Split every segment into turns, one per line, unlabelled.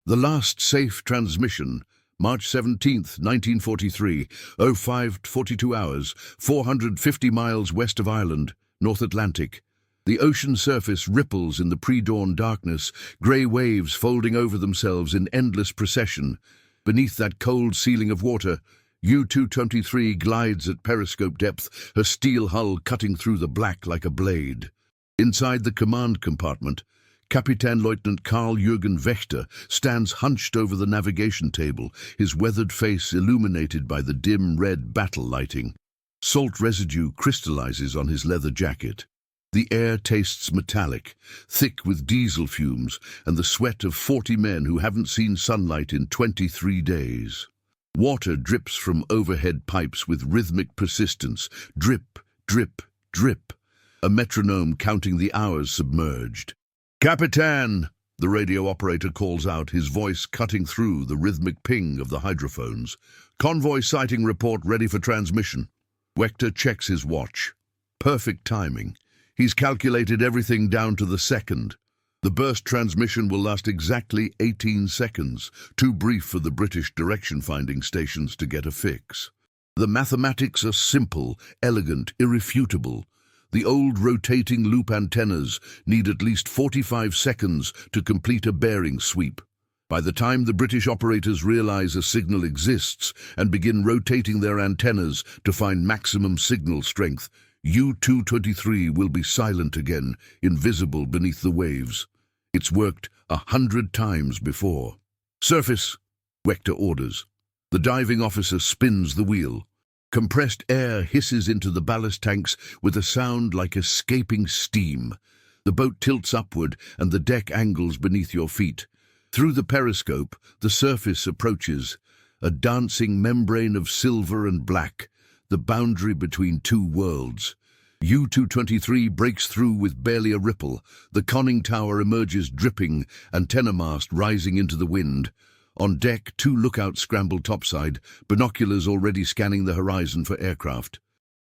The last safe transmission, March 17th, 1943, 05:42 hours, 450 miles west of Ireland, North Atlantic. The ocean surface ripples in the pre-dawn darkness, grey waves folding over themselves in endless procession. Beneath that cold ceiling of water, U-223 glides at periscope depth, her steel hull cutting through the black like a blade. Inside the command compartment, Kapitän Lieutenant Karl-Jürgen Wächter stands hunched over the navigation table, his weathered face illuminated by the dim red battle lighting. Salt residue crystallizes on his leather jacket. The air tastes metallic, thick with diesel fumes and the sweat of 40 men who haven't seen sunlight in 23 days. Water drips from overhead pipes with rhythmic persistence, drip, drip, drip, a metronome counting the hours submerged. "Captain!" the radio operator calls out, his voice cutting through the rhythmic ping of the hydrophones. "Convoy sighting report ready for transmission." Wächter checks his watch. Perfect timing. He's calculated everything down to the second. The burst transmission will last exactly 18 seconds, too brief for the British direction-finding stations to get a fix. The mathematics are simple, elegant, irrefutable. The old rotating loop antennas need at least 45 seconds to complete a bearing sweep. By the time the British operators realize a signal exists and begin rotating their antennas to find maximum signal strength, U-223 will be silent again, invisible beneath the waves. It's worked 100 times before. "Surface," Wächter orders. The diving officer spins the wheel. Compressed air hisses into the ballast tanks with a sound like escaping steam. The boat tilts upward and the deck angles beneath your feet. Through the periscope, the surface approaches, a dancing membrane of silver and black, the boundary between two worlds. U-223 breaks through with barely a ripple. The conning tower emerges dripping, antenna mast rising into the wind. On deck, two lookouts scramble topside, binoculars already scanning the horizon for aircraft.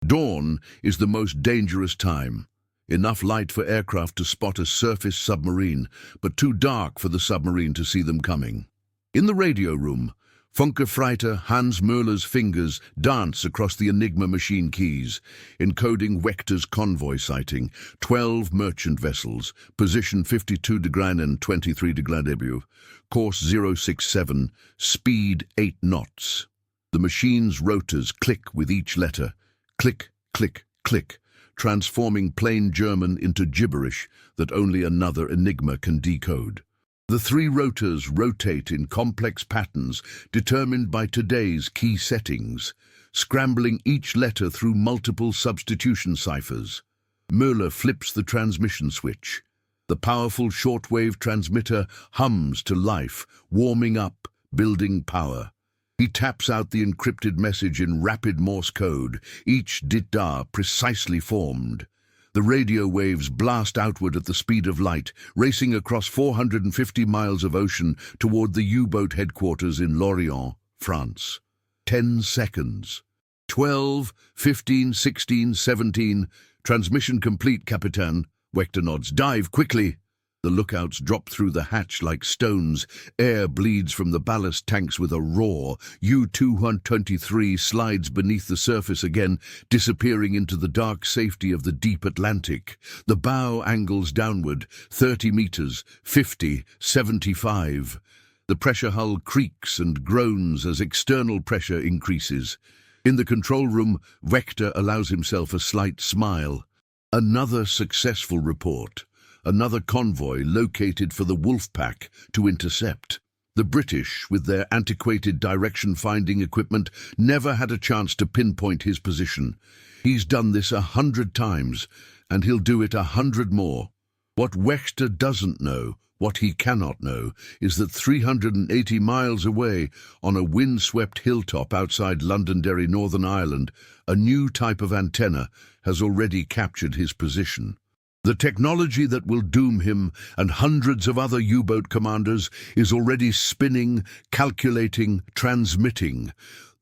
Dawn is the most dangerous time. Enough light for aircraft to spot a surface submarine, but too dark for the submarine to see them coming. In the radio room, Funkerfreiter Hans Müller's fingers dance across the Enigma machine keys, encoding Wächter's convoy sighting, 12 merchant vessels, position 52 degrees and 23 degrees debut, course 067, speed 8 knots. The machine's rotors click with each letter, click, click, click, transforming plain German into gibberish that only another Enigma can decode. The three rotors rotate in complex patterns determined by today's key settings, scrambling each letter through multiple substitution ciphers. Müller flips the transmission switch. The powerful shortwave transmitter hums to life, warming up, building power. He taps out the encrypted message in rapid Morse code, each dita precisely formed. The radio waves blast outward at the speed of light, racing across 450 miles of ocean toward the U-boat headquarters in Lorient, France. 10 seconds. 12, 15, 16, 17. Transmission complete, Captain. Wächter nods. "Dive quickly." The lookouts drop through the hatch like stones. Air bleeds from the ballast tanks with a roar. U-223 slides beneath the surface again, disappearing into the dark safety of the deep Atlantic. The bow angles downward, 30 meters, 50, 75. The pressure hull creaks and groans as external pressure increases. In the control room, Wächter allows himself a slight smile. Another successful report. Another convoy located for the Wolf Pack to intercept. The British, with their antiquated direction-finding equipment, never had a chance to pinpoint his position. He's done this 100 times, and he'll do it 100 more. What Wächter doesn't know, what he cannot know, is that 380 miles away, on a wind-swept hilltop outside Londonderry, Northern Ireland, a new type of antenna has already captured his position. The technology that will doom him and hundreds of other U-boat commanders is already spinning, calculating, transmitting.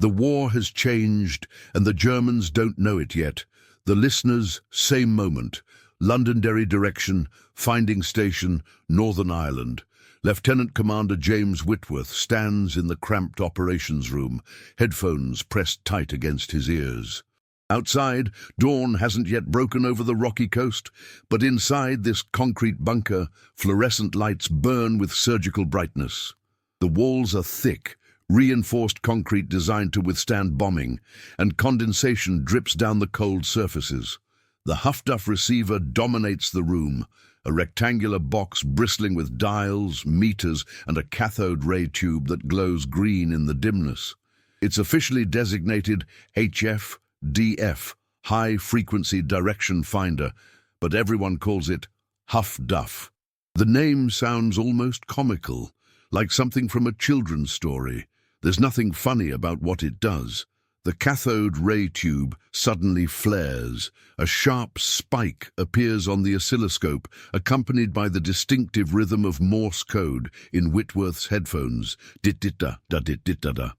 The war has changed, and the Germans don't know it yet. The listeners, same moment. Londonderry direction, finding station, Northern Ireland. Lieutenant Commander James Whitworth stands in the cramped operations room, headphones pressed tight against his ears. Outside, dawn hasn't yet broken over the rocky coast, but inside this concrete bunker, fluorescent lights burn with surgical brightness. The walls are thick, reinforced concrete designed to withstand bombing, and condensation drips down the cold surfaces. The Huff-Duff receiver dominates the room, a rectangular box bristling with dials, meters, and a cathode ray tube that glows green in the dimness. It's officially designated HF-DF, High Frequency Direction Finder, but everyone calls it Huff-Duff. The name sounds almost comical, like something from a children's story. There's nothing funny about what it does. The cathode ray tube suddenly flares. A sharp spike appears on the oscilloscope, accompanied by the distinctive rhythm of Morse code in Whitworth's headphones. Dit-dit-da-da-dit-dit-da-da.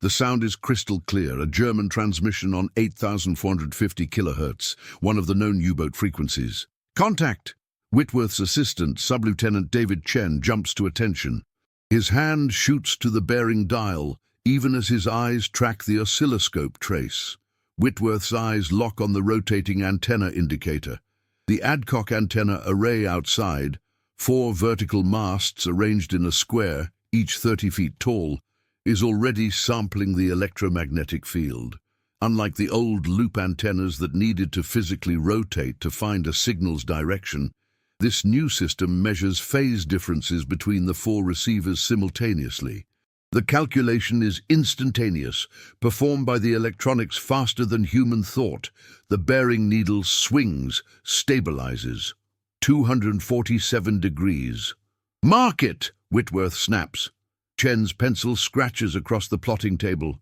The sound is crystal clear, a German transmission on 8,450 kilohertz, one of the known U-boat frequencies. Contact! Whitworth's assistant, Sub-Lieutenant David Chen, jumps to attention. His hand shoots to the bearing dial, even as his eyes track the oscilloscope trace. Whitworth's eyes lock on the rotating antenna indicator. The Adcock antenna array outside, 4 vertical masts arranged in a square, each 30 feet tall, is already sampling the electromagnetic field. Unlike the old loop antennas that needed to physically rotate to find a signal's direction, this new system measures phase differences between the 4 receivers simultaneously. The calculation is instantaneous, performed by the electronics faster than human thought. The bearing needle swings, stabilizes. 247 degrees. Mark it! Whitworth snaps. Chen's pencil scratches across the plotting table.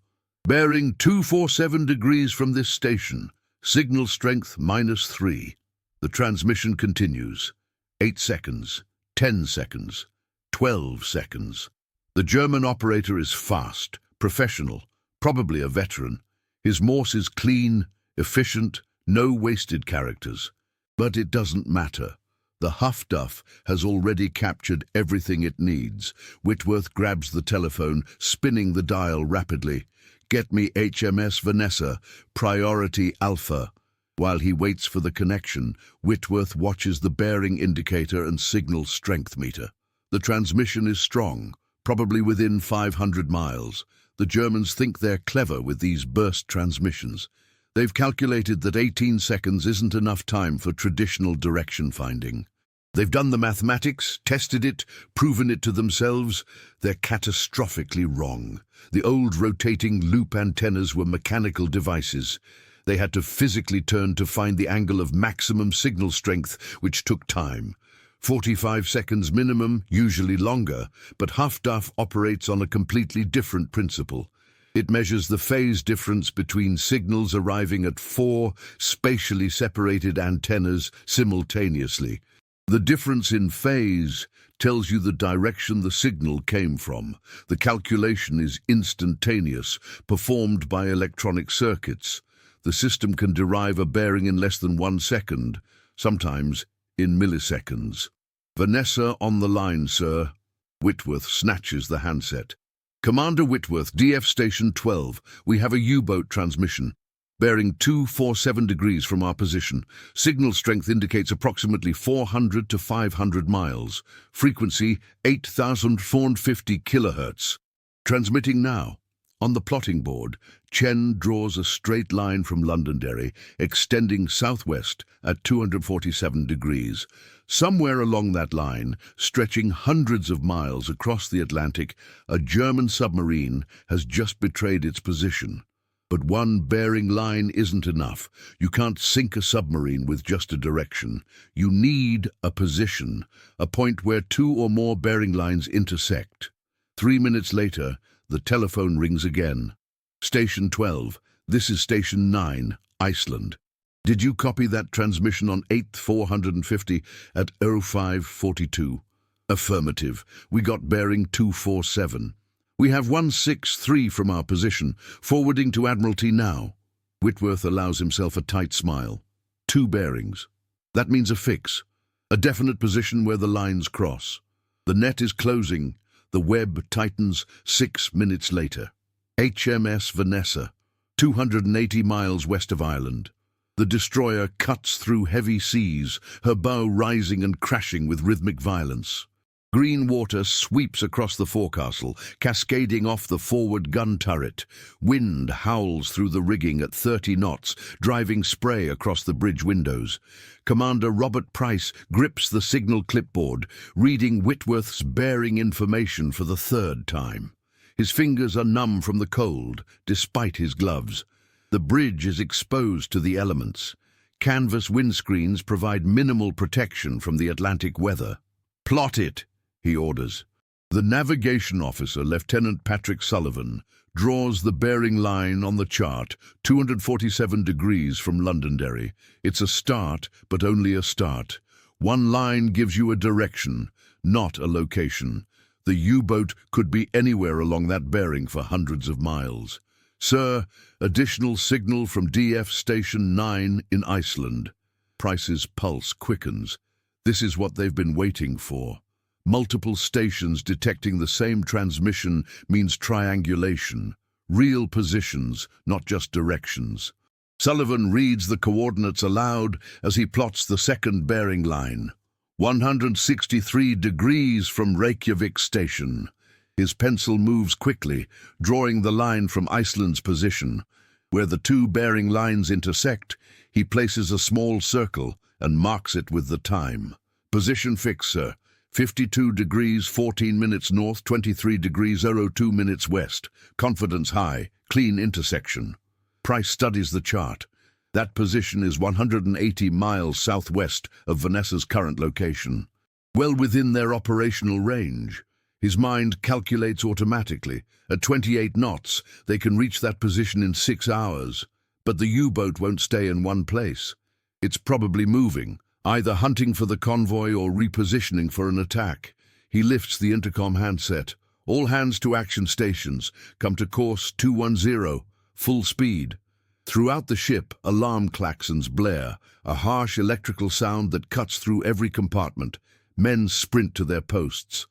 Bearing 247 degrees from this station. Signal strength -3. The transmission continues. 8 seconds, 10 seconds, 12 seconds. The German operator is fast, professional, probably a veteran. His Morse is clean, efficient, no wasted characters. But it doesn't matter. The Huff-Duff has already captured everything it needs. Whitworth grabs the telephone, spinning the dial rapidly. Get me HMS Vanessa, Priority Alpha. While he waits for the connection, Whitworth watches the bearing indicator and signal strength meter. The transmission is strong, probably within 500 miles. The Germans think they're clever with these burst transmissions. They've calculated that 18 seconds isn't enough time for traditional direction finding. They've done the mathematics, tested it, proven it to themselves. They're catastrophically wrong. The old rotating loop antennas were mechanical devices. They had to physically turn to find the angle of maximum signal strength, which took time. 45 seconds minimum, usually longer, but Huff-Duff operates on a completely different principle. It measures the phase difference between signals arriving at 4 spatially separated antennas simultaneously. The difference in phase tells you the direction the signal came from. The calculation is instantaneous, performed by electronic circuits. The system can derive a bearing in less than 1 second, sometimes in milliseconds. Vanessa on the line, sir. Whitworth snatches the handset. Commander Whitworth, DF Station 12. We have a U-boat transmission. Bearing 247 degrees from our position. Signal strength indicates approximately 400 to 500 miles. Frequency 8,450 kilohertz. Transmitting now. On the plotting board, Chen draws a straight line from Londonderry, extending southwest at 247 degrees. Somewhere along that line, stretching hundreds of miles across the Atlantic, a German submarine has just betrayed its position. But one bearing line isn't enough. You can't sink a submarine with just a direction. You need a position, a point where 2 or more bearing lines intersect. 3 minutes later, the telephone rings again. Station 12, this is Station 9, Iceland. Did you copy that transmission on 8th 450 at 0542? Affirmative. We got bearing 247. We have 163 from our position, forwarding to Admiralty now. Whitworth allows himself a tight smile. 2 bearings. That means a fix, a definite position where the lines cross. The net is closing. The web tightens 6 minutes later. HMS Vanessa, 280 miles west of Ireland. The destroyer cuts through heavy seas, her bow rising and crashing with rhythmic violence. Green water sweeps across the forecastle, cascading off the forward gun turret. Wind howls through the rigging at 30 knots, driving spray across the bridge windows. Commander Robert Price grips the signal clipboard, reading Whitworth's bearing information for the third time. His fingers are numb from the cold, despite his gloves. The bridge is exposed to the elements. Canvas windscreens provide minimal protection from the Atlantic weather. "Plot it," he orders. The navigation officer, Lieutenant Patrick Sullivan, draws the bearing line on the chart, 247 degrees from Londonderry. It's a start, but only a start. One line gives you a direction, not a location. The U-boat could be anywhere along that bearing for hundreds of miles. "Sir, additional signal from DF Station 9 in Iceland." Price's pulse quickens. This is what they've been waiting for. Multiple stations detecting the same transmission means triangulation. Real positions, not just directions. Sullivan reads the coordinates aloud as he plots the second bearing line. 163 degrees from Reykjavik Station. His pencil moves quickly, drawing the line from Iceland's position. Where the two bearing lines intersect, he places a small circle and marks it with the time. "Position fix, sir. 52 degrees 14 minutes north, 23 degrees 02 minutes west. Confidence high, clean intersection." Price studies the chart. That position is 180 miles southwest of Vanessa's current location. Well within their operational range. His mind calculates automatically. At 28 knots, they can reach that position in 6 hours. But the U-boat won't stay in one place. It's probably moving, either hunting for the convoy or repositioning for an attack. He lifts the intercom handset. "All hands to action stations. Come to course 210. Full speed." Throughout the ship, alarm klaxons blare, a harsh electrical sound that cuts through every compartment. Men sprint to their posts.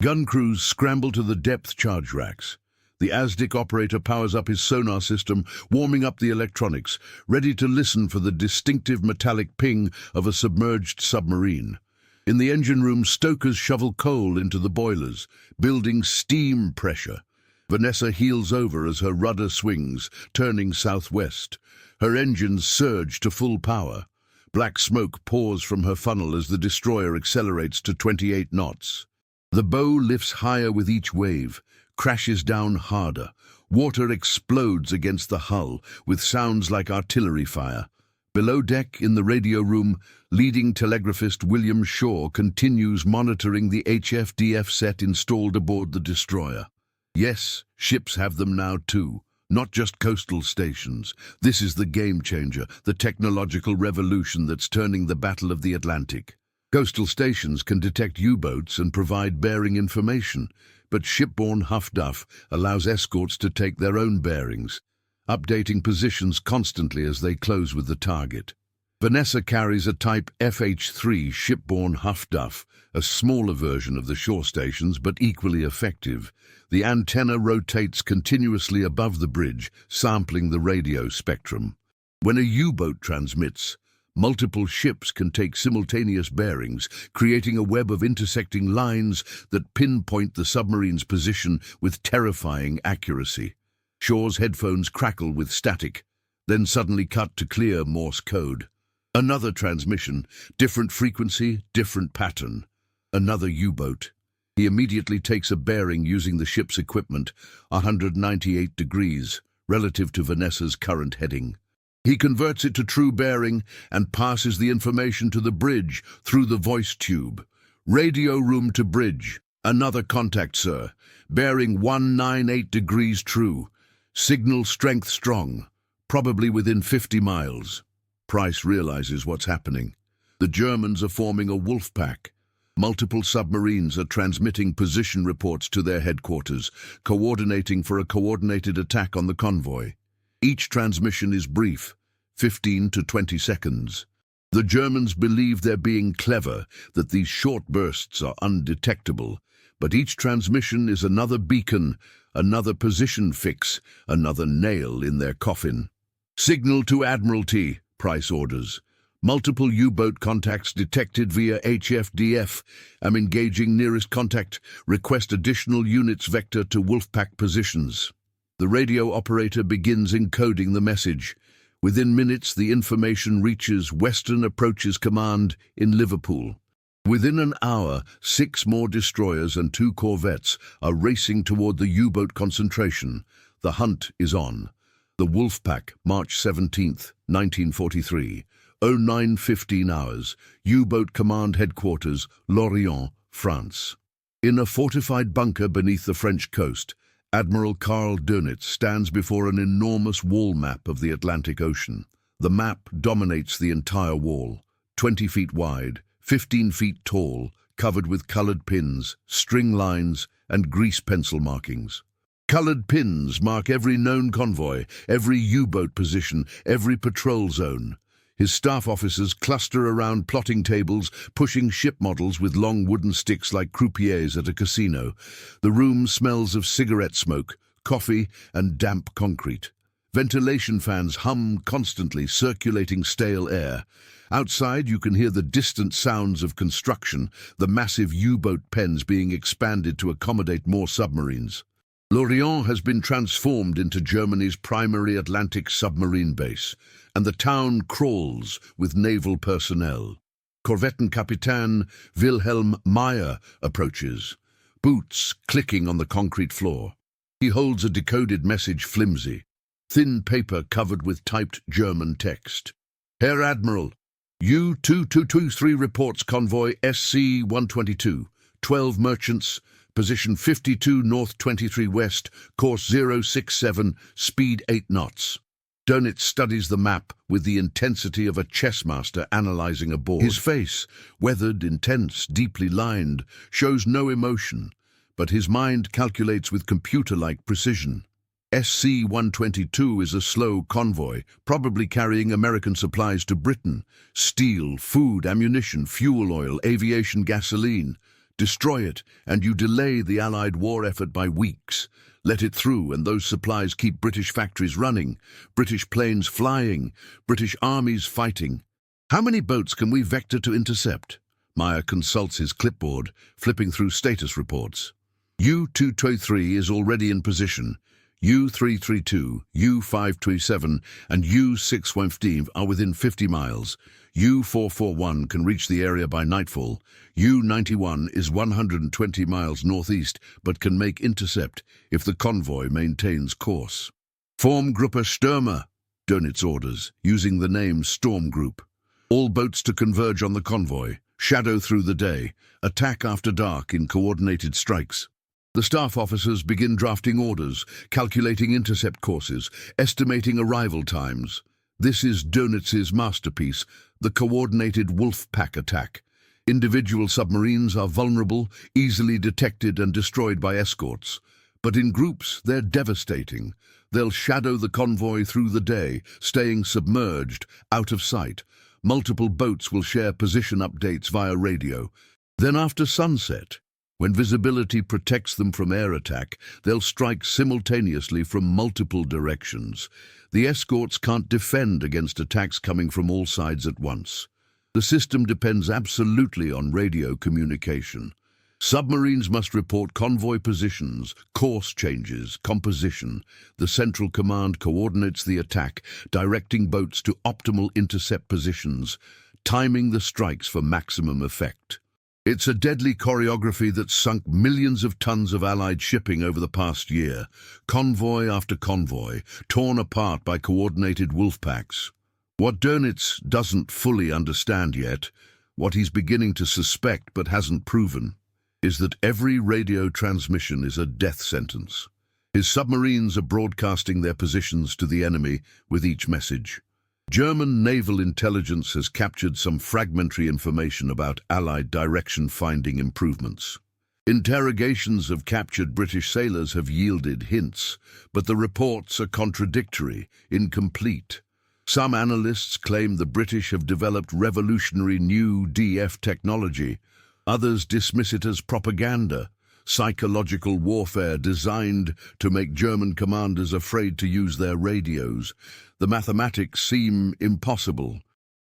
Gun crews scramble to the depth charge racks. The ASDIC operator powers up his sonar system, warming up the electronics, ready to listen for the distinctive metallic ping of a submerged submarine. In the engine room, stokers shovel coal into the boilers, building steam pressure. Vanessa heels over as her rudder swings, turning southwest. Her engines surge to full power. Black smoke pours from her funnel as the destroyer accelerates to 28 knots. The bow lifts higher with each wave, crashes down harder. Water explodes against the hull, with sounds like artillery fire. Below deck, in the radio room, leading telegraphist William Shaw continues monitoring the HF-DF set installed aboard the destroyer. Yes, ships have them now too, not just coastal stations. This is the game changer, the technological revolution that's turning the Battle of the Atlantic. Coastal stations can detect U-boats and provide bearing information, but shipborne Huff-Duff allows escorts to take their own bearings, updating positions constantly as they close with the target. Vanessa carries a Type FH-3 shipborne Huff-Duff, a smaller version of the shore stations but equally effective. The antenna rotates continuously above the bridge, sampling the radio spectrum. When a U-boat transmits, multiple ships can take simultaneous bearings, creating a web of intersecting lines that pinpoint the submarine's position with terrifying accuracy. Shaw's headphones crackle with static, then suddenly cut to clear Morse code. Another transmission, different frequency, different pattern. Another U-boat. He immediately takes a bearing using the ship's equipment, 198 degrees, relative to Vanessa's current heading. He converts it to true bearing and passes the information to the bridge through the voice tube. "Radio room to bridge. Another contact, sir. Bearing 198 degrees true. Signal strength strong. Probably within 50 miles. Price realizes what's happening. The Germans are forming a wolf pack. Multiple submarines are transmitting position reports to their headquarters, coordinating for a coordinated attack on the convoy. Each transmission is brief, 15 to 20 seconds. The Germans believe they're being clever, that these short bursts are undetectable, but each transmission is another beacon, another position fix, another nail in their coffin. Signal to Admiralty, Price orders. Multiple U-boat contacts detected via HFDF. Am engaging nearest contact. Request additional units vector to Wolfpack positions. The radio operator begins encoding the message. Within minutes, the information reaches Western Approaches Command in Liverpool. Within an hour, 6 more destroyers and 2 corvettes are racing toward the U-boat concentration. The hunt is on. The Wolfpack, March 17th, 1943. 09:15 hours, U-boat Command Headquarters, Lorient, France. In a fortified bunker beneath the French coast, Admiral Karl Dönitz stands before an enormous wall map of the Atlantic Ocean. The map dominates the entire wall, 20 feet wide, 15 feet tall, covered with colored pins, string lines, and grease pencil markings. Colored pins mark every known convoy, every U-boat position, every patrol zone. His staff officers cluster around plotting tables, pushing ship models with long wooden sticks like croupiers at a casino. The room smells of cigarette smoke, coffee, and damp concrete. Ventilation fans hum constantly, circulating stale air. Outside, you can hear the distant sounds of construction, the massive U-boat pens being expanded to accommodate more submarines. Lorient has been transformed into Germany's primary Atlantic submarine base, and the town crawls with naval personnel. Korvettenkapitän Wilhelm Meyer approaches, boots clicking on the concrete floor. He holds a decoded message flimsy, thin paper covered with typed German text. Herr Admiral, U-2223 reports convoy SC-122, 12 merchants, position 52 north 23 west, course 067, speed 8 knots. Dönitz studies the map with the intensity of a chess master analyzing a board. His face, weathered, intense, deeply lined, shows no emotion, but his mind calculates with computer-like precision. SC-122 is a slow convoy, probably carrying American supplies to Britain. Steel, food, ammunition, fuel oil, aviation gasoline. Destroy it, and you delay the Allied war effort by weeks. Let it through, and those supplies keep British factories running, British planes flying, British armies fighting. How many boats can we vector to intercept? Meyer consults his clipboard, flipping through status reports. U-223 is already in position. U-332, U-527, and U-615 are within 50 miles. U-441 can reach the area by nightfall. U-91 is 120 miles northeast, but can make intercept if the convoy maintains course. Form Gruppe Stürmer, Dönitz orders, using the name Storm Group. All boats to converge on the convoy, shadow through the day, attack after dark in coordinated strikes. The staff officers begin drafting orders, calculating intercept courses, estimating arrival times. This is Dönitz's masterpiece, the coordinated Wolfpack attack. Individual submarines are vulnerable, easily detected and destroyed by escorts. But in groups, they're devastating. They'll shadow the convoy through the day, staying submerged, out of sight. Multiple boats will share position updates via radio. Then after sunset, when visibility protects them from air attack, they'll strike simultaneously from multiple directions. The escorts can't defend against attacks coming from all sides at once. The system depends absolutely on radio communication. Submarines must report convoy positions, course changes, composition. The Central Command coordinates the attack, directing boats to optimal intercept positions, timing the strikes for maximum effect. It's a deadly choreography that's sunk millions of tons of Allied shipping over the past year, convoy after convoy, torn apart by coordinated wolfpacks. What Dönitz doesn't fully understand yet, what he's beginning to suspect but hasn't proven, is that every radio transmission is a death sentence. His submarines are broadcasting their positions to the enemy with each message. German naval intelligence has captured some fragmentary information about Allied direction-finding improvements. Interrogations of captured British sailors have yielded hints, but the reports are contradictory, incomplete. Some analysts claim the British have developed revolutionary new DF technology. Others dismiss it as propaganda, psychological warfare designed to make German commanders afraid to use their radios. The mathematics seem impossible.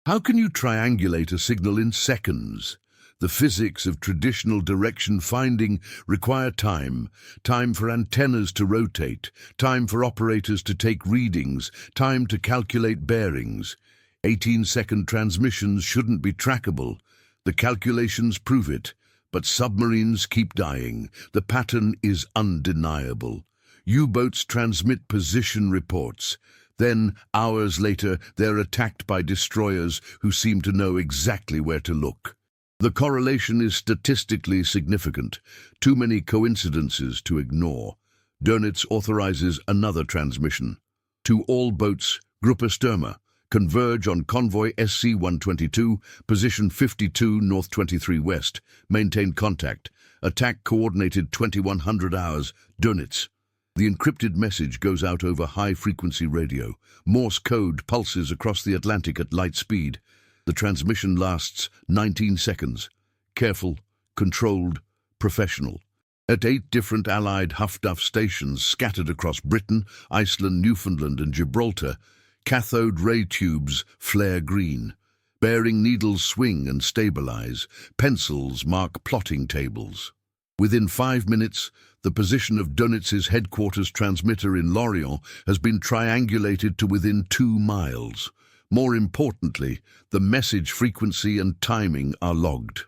How can you triangulate a signal in seconds? The physics of traditional direction finding require time for antennas to rotate, time for operators to take readings, time to calculate bearings. 18-second transmissions shouldn't be trackable. The calculations prove it, but submarines keep dying. The pattern is undeniable. U-boats transmit position reports. Then, hours later, they're attacked by destroyers who seem to know exactly where to look. The correlation is statistically significant, too many coincidences to ignore. Dönitz authorizes another transmission. To all boats, Gruppe Stürmer, converge on convoy SC-122, position 52 North 23 West, maintain contact. Attack coordinated 2100 hours, Dönitz. The encrypted message goes out over high-frequency radio. Morse code pulses across the Atlantic at light speed. The transmission lasts 19 seconds. Careful, controlled, professional. At 8 different Allied Huff-Duff stations scattered across Britain, Iceland, Newfoundland and Gibraltar, cathode ray tubes flare green. Bearing needles swing and stabilize. Pencils mark plotting tables. Within 5 minutes, the position of Dönitz's headquarters transmitter in Lorient has been triangulated to within 2 miles. More importantly, the message frequency and timing are logged.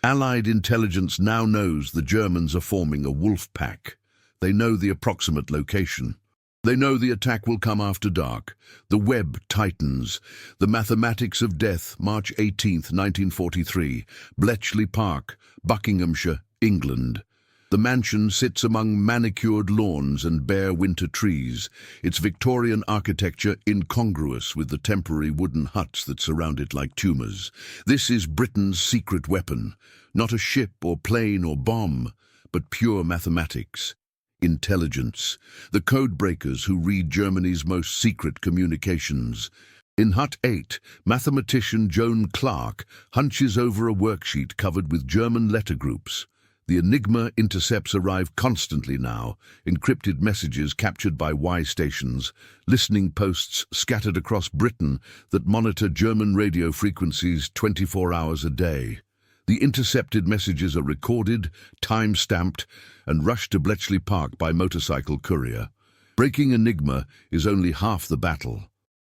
Allied intelligence now knows the Germans are forming a wolf pack. They know the approximate location. They know the attack will come after dark. The web tightens. The mathematics of death, March 18, 1943, Bletchley Park, Buckinghamshire, England. The mansion sits among manicured lawns and bare winter trees, its Victorian architecture incongruous with the temporary wooden huts that surround it like tumours. This is Britain's secret weapon, not a ship or plane or bomb, but pure mathematics. Intelligence, the code breakers who read Germany's most secret communications. In Hut 8, mathematician Joan Clark hunches over a worksheet covered with German letter groups. The Enigma intercepts arrive constantly now, encrypted messages captured by Y stations, listening posts scattered across Britain that monitor German radio frequencies 24 hours a day. The intercepted messages are recorded, time-stamped, and rushed to Bletchley Park by motorcycle courier. Breaking Enigma is only half the battle.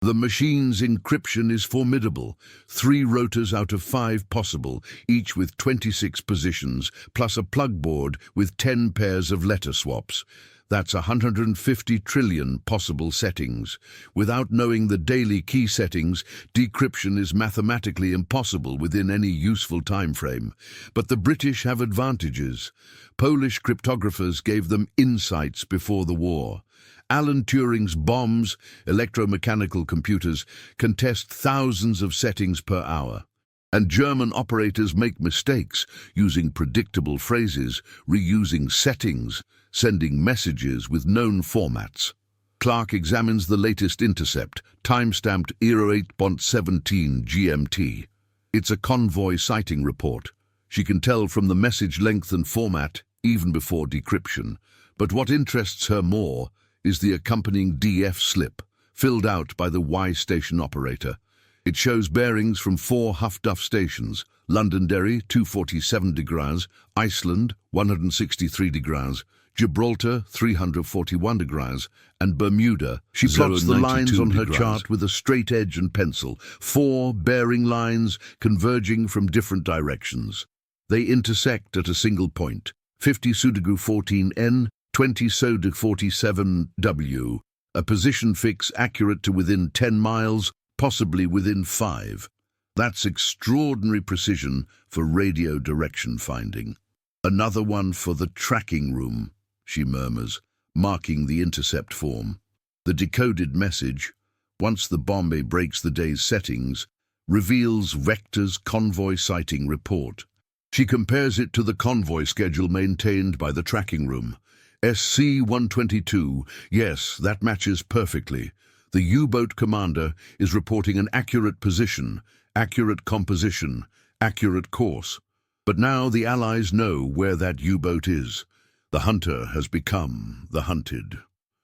The machine's encryption is formidable. 3 rotors out of 5 possible, each with 26 positions, plus a plug board with 10 pairs of letter swaps. That's 150 trillion possible settings. Without knowing the daily key settings, decryption is mathematically impossible within any useful time frame. But the British have advantages. Polish cryptographers gave them insights before the war. Alan Turing's bombs, electromechanical computers, can test thousands of settings per hour. And German operators make mistakes, using predictable phrases, reusing settings, sending messages with known formats. Clark examines the latest intercept, time-stamped 08:17 GMT. It's a convoy sighting report. She can tell from the message length and format, even before decryption. But what interests her more is the accompanying DF slip, filled out by the Y station operator. It shows bearings from 4 Huff-Duff stations: Londonderry, 247 degrees, Iceland, 163 degrees, Gibraltar, 341 degrees, and Bermuda. She plots the lines on her chart with a straight edge and pencil, 4 bearing lines converging from different directions. They intersect at a single point, 50 Sudoku 14N, 20 Soda 47W, a position fix accurate to within 10 miles, possibly within 5. That's extraordinary precision for radio direction finding. Another one for the tracking room, she murmurs, marking the intercept form. The decoded message, once the bomb breaks the day's settings, reveals Vector's convoy sighting report. She compares it to the convoy schedule maintained by the tracking room. SC-122, yes, that matches perfectly. The U-boat commander is reporting an accurate position, accurate composition, accurate course. But now the Allies know where that U-boat is. The hunter has become the hunted.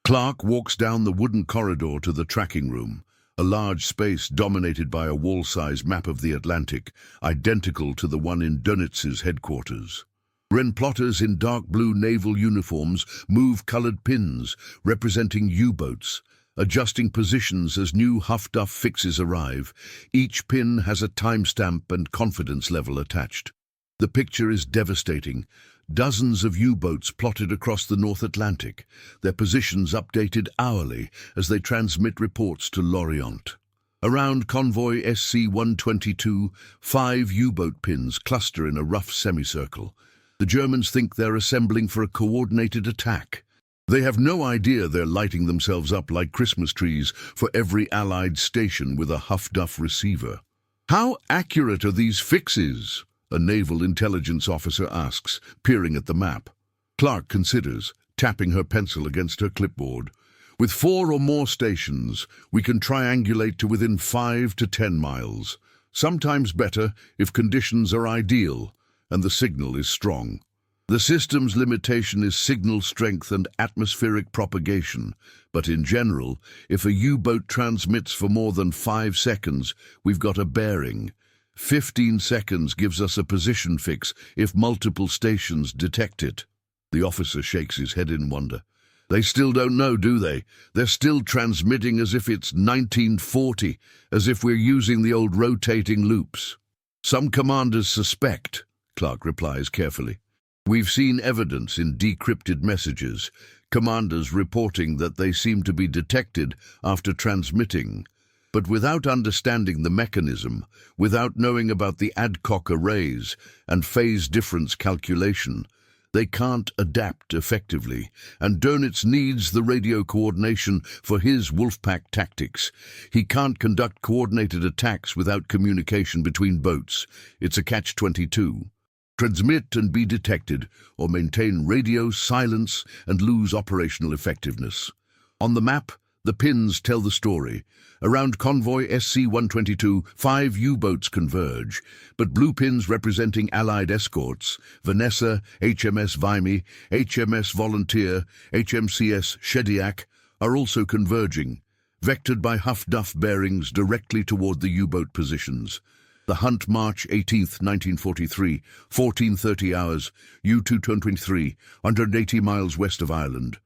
Clark walks down the wooden corridor to the tracking room, a large space dominated by a wall-size map of the Atlantic, identical to the one in Dönitz's headquarters. Ren plotters in dark blue naval uniforms move colored pins representing U-boats, adjusting positions as new Huff-Duff fixes arrive. Each pin has a timestamp and confidence level attached. The picture is devastating. Dozens of U-boats plotted across the North Atlantic, their positions updated hourly as they transmit reports to Lorient. Around convoy SC-122, 5 U-boat pins cluster in a rough semicircle. The Germans think they're assembling for a coordinated attack. They have no idea they're lighting themselves up like Christmas trees for every Allied station with a Huff-Duff receiver. How accurate are these fixes? A naval intelligence officer asks, peering at the map. Clark considers, tapping her pencil against her clipboard. With 4 or more stations, we can triangulate to within 5 to 10 miles. Sometimes better if conditions are ideal and the signal is strong. The system's limitation is signal strength and atmospheric propagation, but in general, if a U-boat transmits for more than 5 seconds, we've got a bearing. 15 seconds gives us a position fix if multiple stations detect it. The officer shakes his head in wonder. They still don't know, do they? They're still transmitting as if it's 1940, as if we're using the old rotating loops. Some commanders suspect, Clark replies carefully. We've seen evidence in decrypted messages, commanders reporting that they seem to be detected after transmitting. But without understanding the mechanism, without knowing about the Adcock arrays and phase difference calculation, they can't adapt effectively, and Dönitz needs the radio coordination for his Wolfpack tactics. He can't conduct coordinated attacks without communication between boats. It's a catch-22. Transmit and be detected, or maintain radio silence and lose operational effectiveness. On the map, the pins tell the story. Around convoy SC-122, 5 U-boats converge, but blue pins representing Allied escorts, Vanessa, HMS Vimy, HMS Volunteer, HMCS Shediac, are also converging, vectored by Huff-Duff bearings directly toward the U-boat positions. The hunt, March 18, 1943, 14:30 hours, U-223, 180 miles west of Ireland.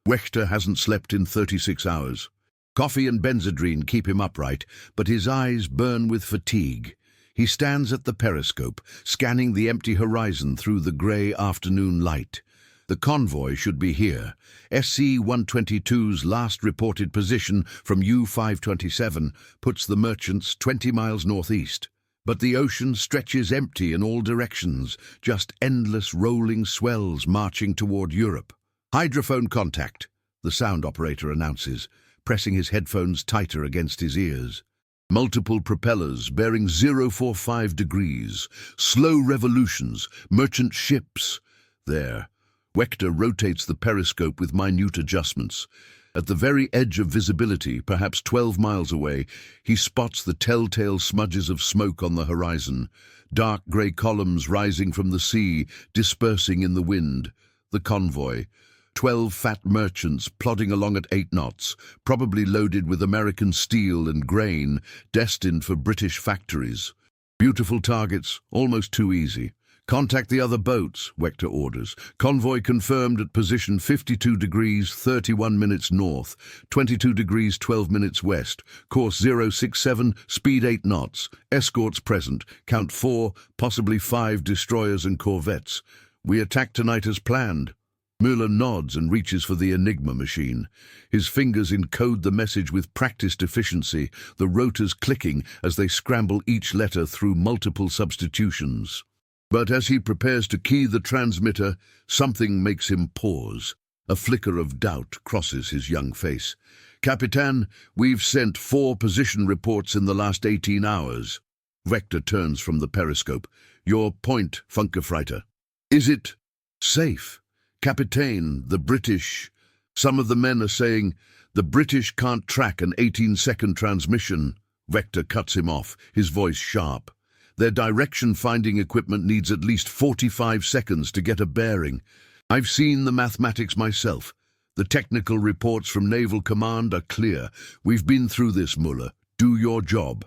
Wechter hasn't slept in 36 hours. Coffee and Benzedrine keep him upright, but his eyes burn with fatigue. He stands at the periscope, scanning the empty horizon through the grey afternoon light. The convoy should be here. SC-122's last reported position from U-527 puts the merchants 20 miles northeast. But the ocean stretches empty in all directions, just endless rolling swells marching toward Europe. Hydrophone contact, the sound operator announces, pressing his headphones tighter against his ears. Multiple propellers bearing 045 degrees, slow revolutions, merchant ships. There, Wechter rotates the periscope with minute adjustments. At the very edge of visibility, perhaps 12 miles away, he spots the telltale smudges of smoke on the horizon, dark grey columns rising from the sea, dispersing in the wind. The convoy, 12 fat merchants plodding along at 8 knots, probably loaded with American steel and grain, destined for British factories. Beautiful targets, almost too easy. Contact the other boats, Wechter orders. Convoy confirmed at position 52 degrees 31 minutes north, 22 degrees 12 minutes west, course 067, speed 8 knots, escorts present, count 4, possibly 5 destroyers and corvettes. We attack tonight as planned. Müller nods and reaches for the Enigma machine. His fingers encode the message with practiced efficiency, the rotors clicking as they scramble each letter through multiple substitutions. But as he prepares to key the transmitter, something makes him pause. A flicker of doubt crosses his young face. "Capitan, we've sent 4 position reports in the last 18 hours. Wechter turns from the periscope. Your point, Funkerfreiter. Is it safe? Capitaine, the British. Some of the men are saying The British can't track an 18-second transmission. Vector cuts him off, his voice sharp. Their direction-finding equipment needs at least 45 seconds to get a bearing. I've seen the mathematics myself. The technical reports from Naval Command are clear. We've been through this, Muller. Do your job.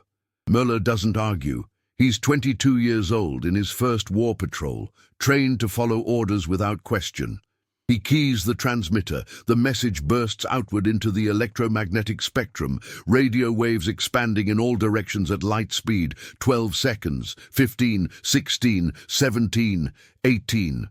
Muller doesn't argue. He's 22 years old, in his first war patrol, trained to follow orders without question. He keys the transmitter. The message bursts outward into the electromagnetic spectrum, radio waves expanding in all directions at light speed. 12 seconds, 15, 16, 17, 18.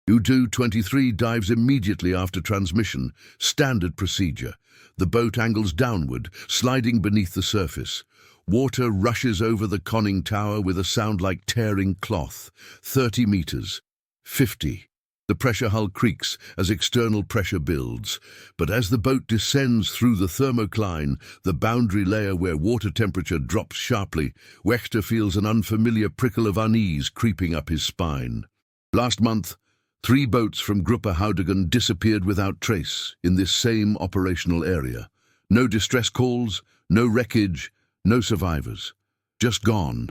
U-223 dives immediately after transmission. Standard procedure. The boat angles downward, sliding beneath the surface. Water rushes over the conning tower with a sound like tearing cloth. 30 meters. 50. The pressure hull creaks as external pressure builds, but as the boat descends through the thermocline, the boundary layer where water temperature drops sharply, Wächter feels an unfamiliar prickle of unease creeping up his spine. Last month, 3 boats from Gruppe Haudegen disappeared without trace in this same operational area. No distress calls, no wreckage, no survivors. Just gone,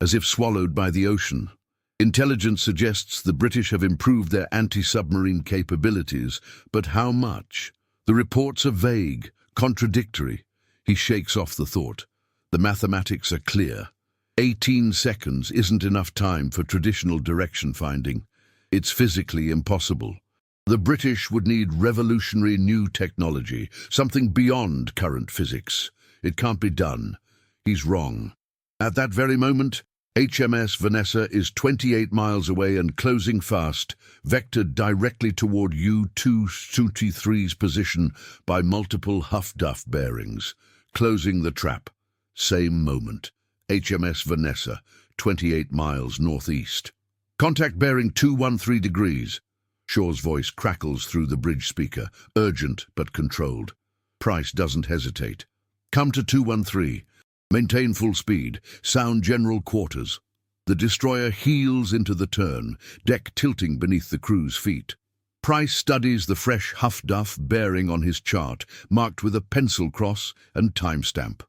as if swallowed by the ocean. Intelligence suggests the British have improved their anti-submarine capabilities, but how much? The reports are vague, contradictory. He shakes off the thought. The mathematics are clear. 18 seconds isn't enough time for traditional direction finding. It's physically impossible. The British would need revolutionary new technology, something beyond current physics. It can't be done. He's wrong. At that very moment, HMS Vanessa is 28 miles away and closing fast, vectored directly toward U-223's position by multiple Huff-Duff bearings, closing the trap. Same moment. HMS Vanessa, 28 miles northeast. Contact bearing 213 degrees. Shaw's voice crackles through the bridge speaker, urgent but controlled. Price doesn't hesitate. Come to 213. Maintain full speed. Sound general quarters. The destroyer heels into the turn, deck tilting beneath the crew's feet. Price studies the fresh Huff-Duff bearing on his chart, marked with a pencil cross and timestamp.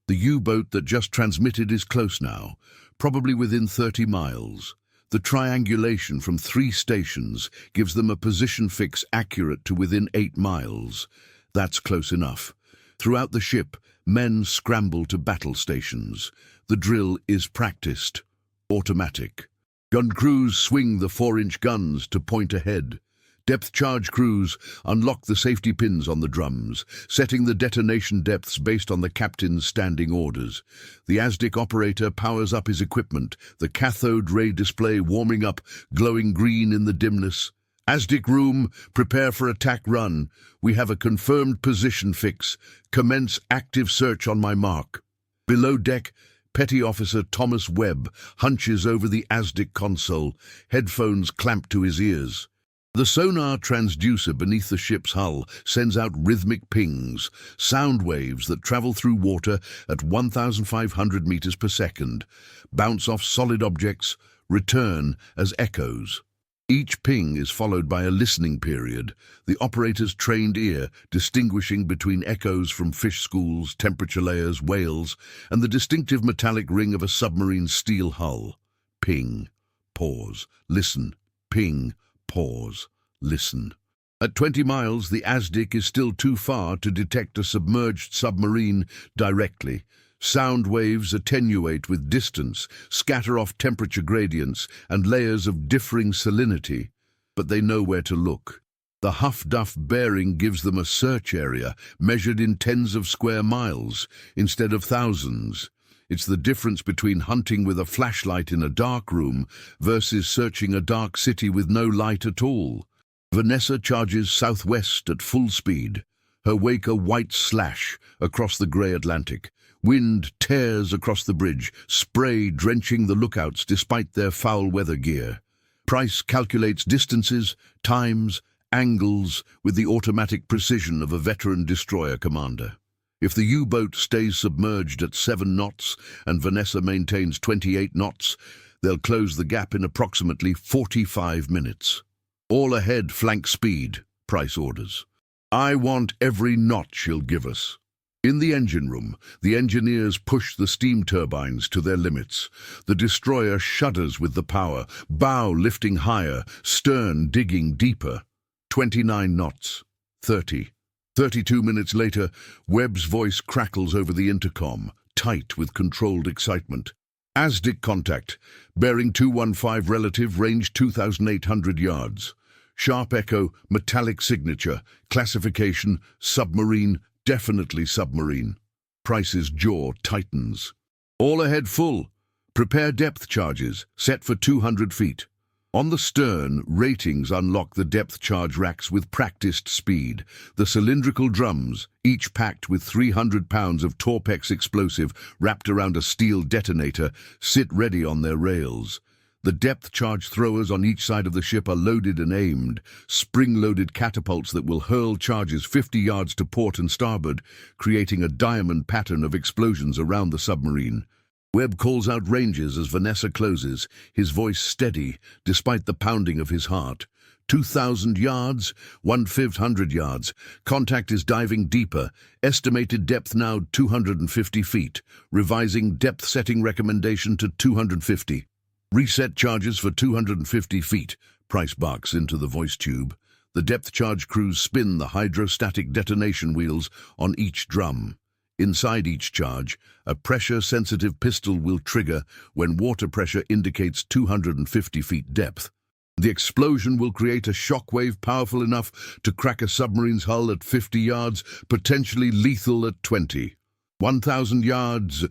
The U-boat that just transmitted is close now, probably within 30 miles. The triangulation from 3 stations gives them a position fix accurate to within 8 miles. That's close enough. Throughout the ship, men scramble to battle stations. The drill is practiced, automatic. Gun crews swing the 4-inch guns to point ahead. Depth charge crews unlock the safety pins on the drums, setting the detonation depths based on the captain's standing orders. The ASDIC operator powers up his equipment, the cathode ray display warming up, glowing green in the dimness. ASDIC room, prepare for attack run. We have a confirmed position fix. Commence active search on my mark. Below deck, Petty Officer Thomas Webb hunches over the ASDIC console, headphones clamped to his ears. The sonar transducer beneath the ship's hull sends out rhythmic pings, sound waves that travel through water at 1,500 meters per second, bounce off solid objects, return as echoes. Each ping is followed by a listening period, the operator's trained ear distinguishing between echoes from fish schools, temperature layers, whales, and the distinctive metallic ring of a submarine's steel hull. Ping, pause, listen, ping, pause, listen. At 20 miles, the ASDIC is still too far to detect a submerged submarine directly. Sound waves attenuate with distance, scatter off temperature gradients and layers of differing salinity, but they know where to look. The Huff-Duff bearing gives them a search area measured in tens of square miles instead of thousands. It's the difference between hunting with a flashlight in a dark room versus searching a dark city with no light at all. Vanessa charges southwest at full speed, her wake a white slash across the grey Atlantic. Wind tears across the bridge, spray drenching the lookouts despite their foul weather gear. Price calculates distances, times, angles with the automatic precision of a veteran destroyer commander. If the U-boat stays submerged at 7 knots and Vanessa maintains 28 knots, they'll close the gap in approximately 45 minutes. All ahead, flank speed, Price orders. I want every knot she'll give us. In the engine room, the engineers push the steam turbines to their limits. The destroyer shudders with the power, bow lifting higher, stern digging deeper. 29 knots. 30. 32 minutes later, Webb's voice crackles over the intercom, tight with controlled excitement. ASDIC contact. Bearing 215 relative, range 2,800 yards. Sharp echo, metallic signature. Classification, submarine, definitely submarine. Price's jaw tightens. All ahead full. Prepare depth charges, set for 200 feet. On the stern, ratings unlock the depth charge racks with practiced speed. The cylindrical drums, each packed with 300 pounds of Torpex explosive wrapped around a steel detonator, sit ready on their rails. The depth charge throwers on each side of the ship are loaded and aimed, spring-loaded catapults that will hurl charges 50 yards to port and starboard, creating a diamond pattern of explosions around the submarine. Webb calls out ranges as Vanessa closes, his voice steady despite the pounding of his heart. 2,000 yards, 1,500 yards. Contact is diving deeper. Estimated depth now 250 feet. Revising depth setting recommendation to 250. Reset charges for 250 feet. Price barks into the voice tube. The depth charge crews spin the hydrostatic detonation wheels on each drum. Inside each charge, a pressure-sensitive pistol will trigger when water pressure indicates 250 feet depth. The explosion will create a shockwave powerful enough to crack a submarine's hull at 50 yards, potentially lethal at 20. 1,000 yards,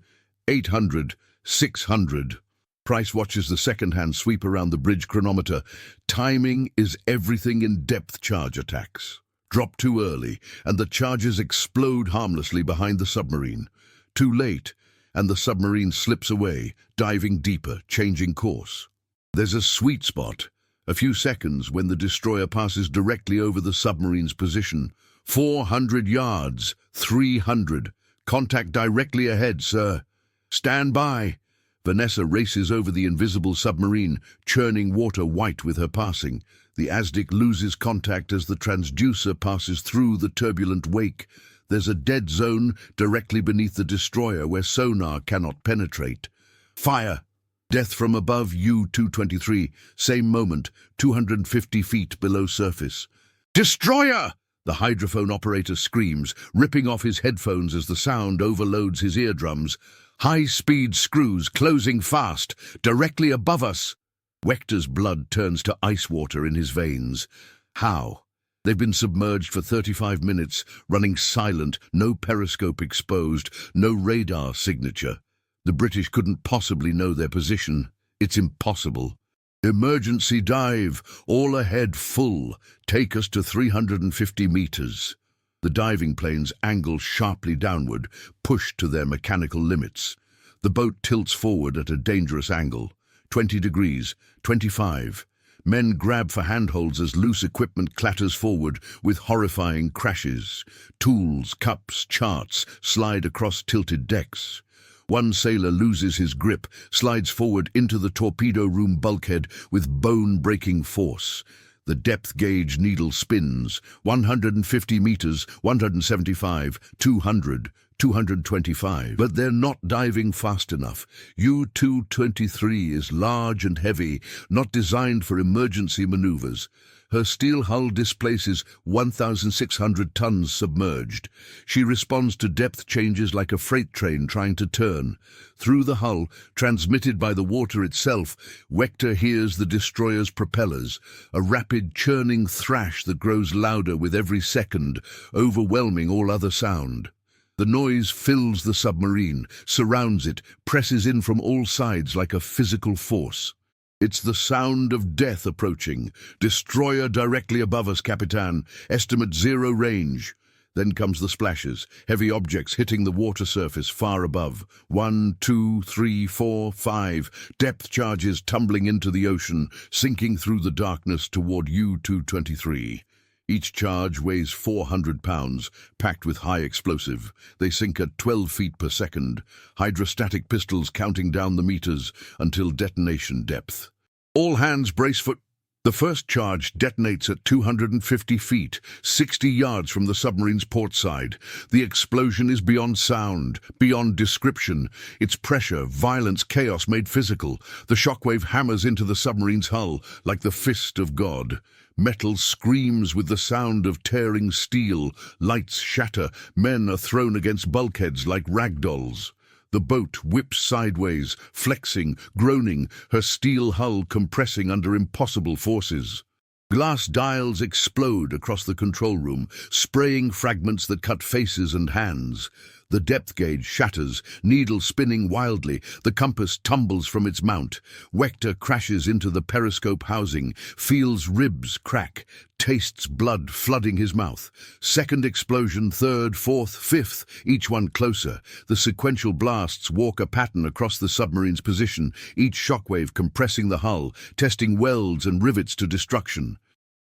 800, 600. Price watches the second-hand sweep around the bridge chronometer. Timing is everything in depth charge attacks. Drop too early, and the charges explode harmlessly behind the submarine. Too late, and the submarine slips away, diving deeper, changing course. There's a sweet spot, a few seconds when the destroyer passes directly over the submarine's position. 400 yards, 300. Contact directly ahead, sir. Stand by. Vanessa races over the invisible submarine, churning water white with her passing. The ASDIC loses contact as the transducer passes through the turbulent wake. There's a dead zone directly beneath the destroyer where sonar cannot penetrate. Fire! Death from above U-223. Same moment, 250 feet below surface. Destroyer! The hydrophone operator screams, ripping off his headphones as the sound overloads his eardrums. High-speed screws closing fast, directly above us. Wechter's blood turns to ice water in his veins. How? They've been submerged for 35 minutes, running silent, no periscope exposed, no radar signature. The British couldn't possibly know their position. It's impossible. Emergency dive, all ahead full. Take us to 350 meters. The diving planes angle sharply downward, pushed to their mechanical limits. The boat tilts forward at a dangerous angle. 20 degrees, 25. Men grab for handholds as loose equipment clatters forward with horrifying crashes. Tools, cups, charts slide across tilted decks. One sailor loses his grip, slides forward into the torpedo room bulkhead with bone-breaking force. The depth gauge needle spins. 150 meters, 175, 200, 225. But they're not diving fast enough. U-223 is large and heavy, not designed for emergency maneuvers. Her steel hull displaces 1,600 tons submerged. She responds to depth changes like a freight train trying to turn. Through the hull, transmitted by the water itself, Wechter hears the destroyer's propellers, a rapid churning thrash that grows louder with every second, overwhelming all other sound. The noise fills the submarine, surrounds it, presses in from all sides like a physical force. It's the sound of death approaching. Destroyer directly above us, Capitan. Estimate 0 range. Then comes the splashes, heavy objects hitting the water surface far above. 1, 2, 3, 4, 5. Depth charges tumbling into the ocean, sinking through the darkness toward U-223. Each charge weighs 400 pounds, packed with high explosive. They sink at 12 feet per second, hydrostatic pistols counting down the meters until detonation depth. All hands brace for... The first charge detonates at 250 feet, 60 yards from the submarine's port side. The explosion is beyond sound, beyond description. Its pressure, violence, chaos made physical. The shockwave hammers into the submarine's hull like the fist of God. Metal screams with the sound of tearing steel. Lights shatter. Men are thrown against bulkheads like rag dolls. The boat whips sideways, flexing, groaning, her steel hull compressing under impossible forces. Glass dials explode across the control room, spraying fragments that cut faces and hands. The depth gauge shatters, needle spinning wildly. The compass tumbles from its mount. Vector crashes into the periscope housing, feels ribs crack, tastes blood flooding his mouth. Second explosion, third, fourth, fifth, each one closer. The sequential blasts walk a pattern across the submarine's position, each shockwave compressing the hull, testing welds and rivets to destruction.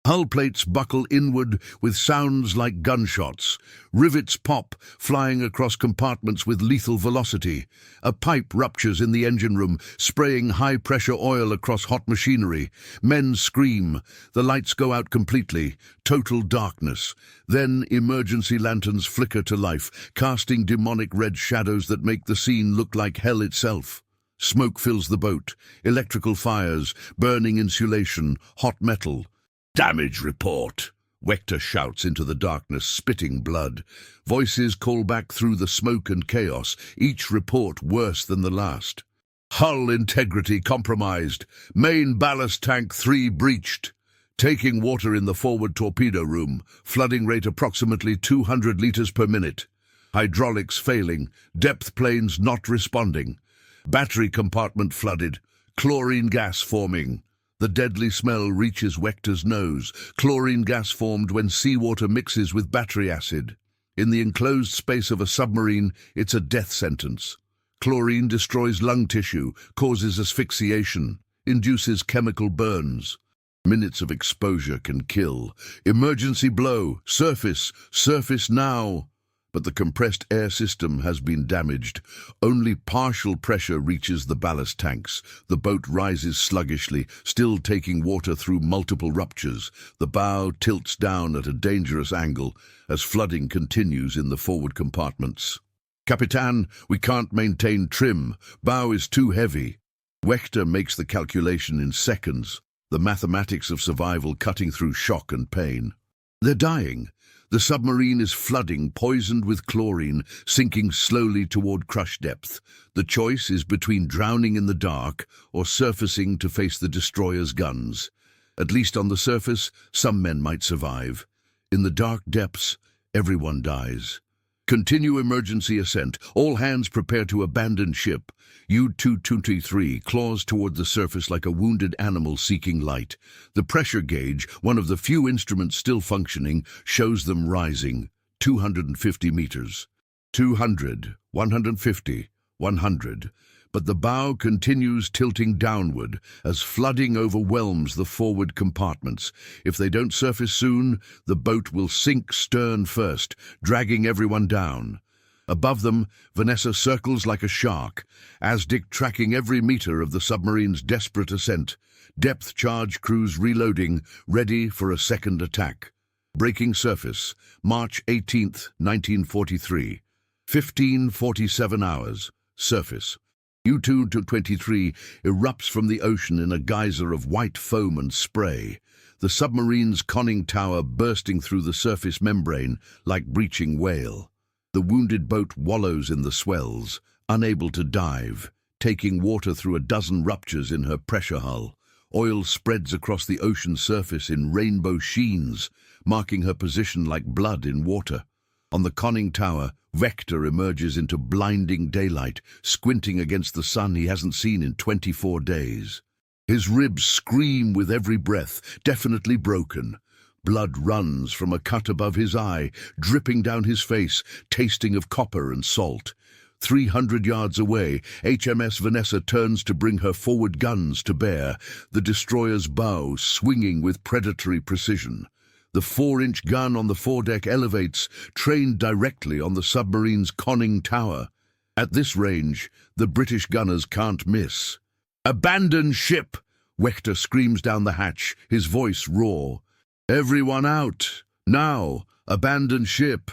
Hull plates buckle inward with sounds like gunshots. Rivets pop, flying across compartments with lethal velocity. A pipe ruptures in the engine room, spraying high-pressure oil across hot machinery. Men scream. The lights go out completely. Total darkness. Then emergency lanterns flicker to life, casting demonic red shadows that make the scene look like hell itself. Smoke fills the boat. Electrical fires, burning insulation, hot metal. "Damage report," Vector shouts into the darkness, spitting blood. Voices call back through the smoke and chaos, each report worse than the last. "Hull integrity compromised. Main ballast tank 3 breached. Taking water in the forward torpedo room. Flooding rate approximately 200 liters per minute. Hydraulics failing. Depth planes not responding. Battery compartment flooded. Chlorine gas forming." The deadly smell reaches Vector's nose. Chlorine gas formed when seawater mixes with battery acid. In the enclosed space of a submarine, it's a death sentence. Chlorine destroys lung tissue, causes asphyxiation, induces chemical burns. Minutes of exposure can kill. Emergency blow. Surface. Surface now. But the compressed air system has been damaged. Only partial pressure reaches the ballast tanks. The boat rises sluggishly, still taking water through multiple ruptures. The bow tilts down at a dangerous angle as flooding continues in the forward compartments. "Capitan, we can't maintain trim. Bow is too heavy." Vector makes the calculation in seconds, the mathematics of survival cutting through shock and pain. They're dying. The submarine is flooding, poisoned with chlorine, sinking slowly toward crush depth. The choice is between drowning in the dark or surfacing to face the destroyer's guns. At least on the surface, some men might survive. In the dark depths, everyone dies. Continue emergency ascent. All hands prepare to abandon ship. U-223 claws toward the surface like a wounded animal seeking light. The pressure gauge, one of the few instruments still functioning, shows them rising. 250 meters. 200, 150, 100. But the bow continues tilting downward as flooding overwhelms the forward compartments. If they don't surface soon, the boat will sink stern first, dragging everyone down. Above them, Vanessa circles like a shark, Azdic tracking every meter of the submarine's desperate ascent. Depth charge crews reloading, ready for a second attack. Breaking surface, March 18th, 1943. 15:47 hours. Surface. U-223 erupts from the ocean in a geyser of white foam and spray. The submarine's conning tower bursting through the surface membrane like breaching whale. The wounded boat wallows in the swells, unable to dive, taking water through a dozen ruptures in her pressure hull. Oil spreads across the ocean surface in rainbow sheens, marking her position like blood in water. On the conning tower, Vector emerges into blinding daylight, squinting against the sun he hasn't seen in 24 days. His ribs scream with every breath, definitely broken. Blood runs from a cut above his eye, dripping down his face, tasting of copper and salt. 300 yards away, HMS Vanessa turns to bring her forward guns to bear, the destroyer's bow swinging with predatory precision. The 4-inch gun on the foredeck elevates, trained directly on the submarine's conning tower. At this range, the British gunners can't miss. "Abandon ship!" Wechter screams down the hatch, his voice raw. "Everyone out! Now! Abandon ship!"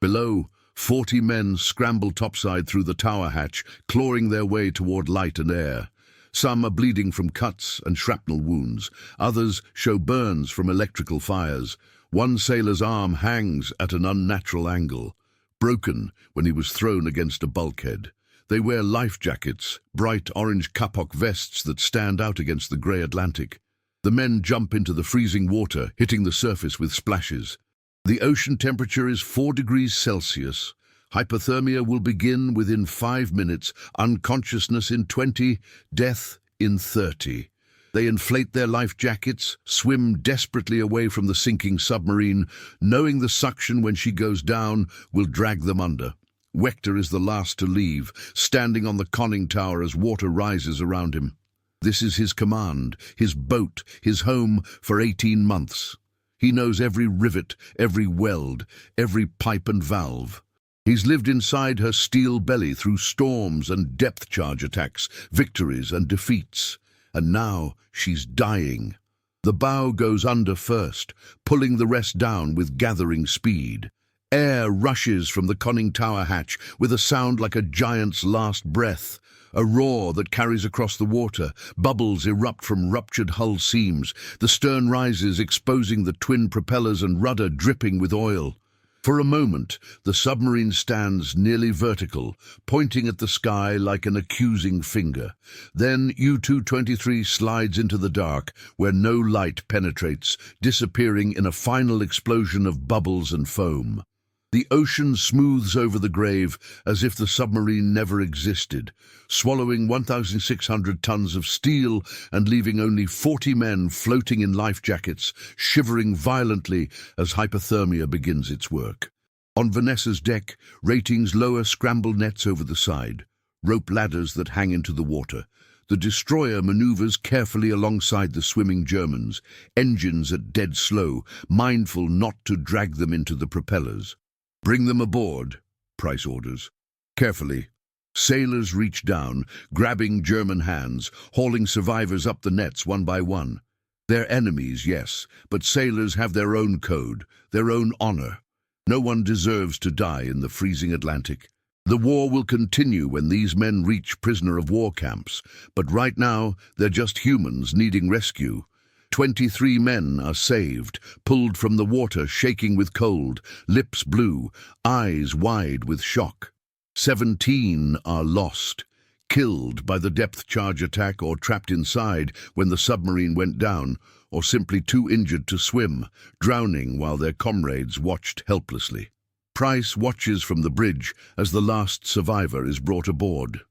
Below, 40 men scramble topside through the tower hatch, clawing their way toward light and air. Some are bleeding from cuts and shrapnel wounds. Others show burns from electrical fires. One sailor's arm hangs at an unnatural angle, broken when he was thrown against a bulkhead. They wear life jackets, bright orange kapok vests that stand out against the grey Atlantic. The men jump into the freezing water, hitting the surface with splashes. The ocean temperature is 4 degrees Celsius. Hypothermia will begin within 5 minutes, unconsciousness in 20, death in 30. They inflate their life jackets, swim desperately away from the sinking submarine, knowing the suction when she goes down will drag them under. Wechter is the last to leave, standing on the conning tower as water rises around him. This is his command, his boat, his home for 18 months. He knows every rivet, every weld, every pipe and valve. He's lived inside her steel belly through storms and depth charge attacks, victories and defeats. And now she's dying. The bow goes under first, pulling the rest down with gathering speed. Air rushes from the conning tower hatch with a sound like a giant's last breath. A roar that carries across the water. Bubbles erupt from ruptured hull seams. The stern rises, exposing the twin propellers and rudder dripping with oil. For a moment, the submarine stands nearly vertical, pointing at the sky like an accusing finger. Then U-223 slides into the dark, where no light penetrates, disappearing in a final explosion of bubbles and foam. The ocean smooths over the grave as if the submarine never existed, swallowing 1,600 tons of steel and leaving only 40 men floating in life jackets, shivering violently as hypothermia begins its work. On Vanessa's deck, ratings lower scramble nets over the side, rope ladders that hang into the water. The destroyer maneuvers carefully alongside the swimming Germans, engines at dead slow, mindful not to drag them into the propellers. "Bring them aboard," Price orders. Carefully, sailors reach down, grabbing German hands, hauling survivors up the nets one by one. They're enemies, yes, but sailors have their own code, their own honor. No one deserves to die in the freezing Atlantic. The war will continue when these men reach prisoner-of-war camps, but right now they're just humans needing rescue. 23 men are saved, pulled from the water shaking with cold, lips blue, eyes wide with shock. 17 are lost, killed by the depth charge attack or trapped inside when the submarine went down, or simply too injured to swim, drowning while their comrades watched helplessly. Price watches from the bridge as the last survivor is brought aboard.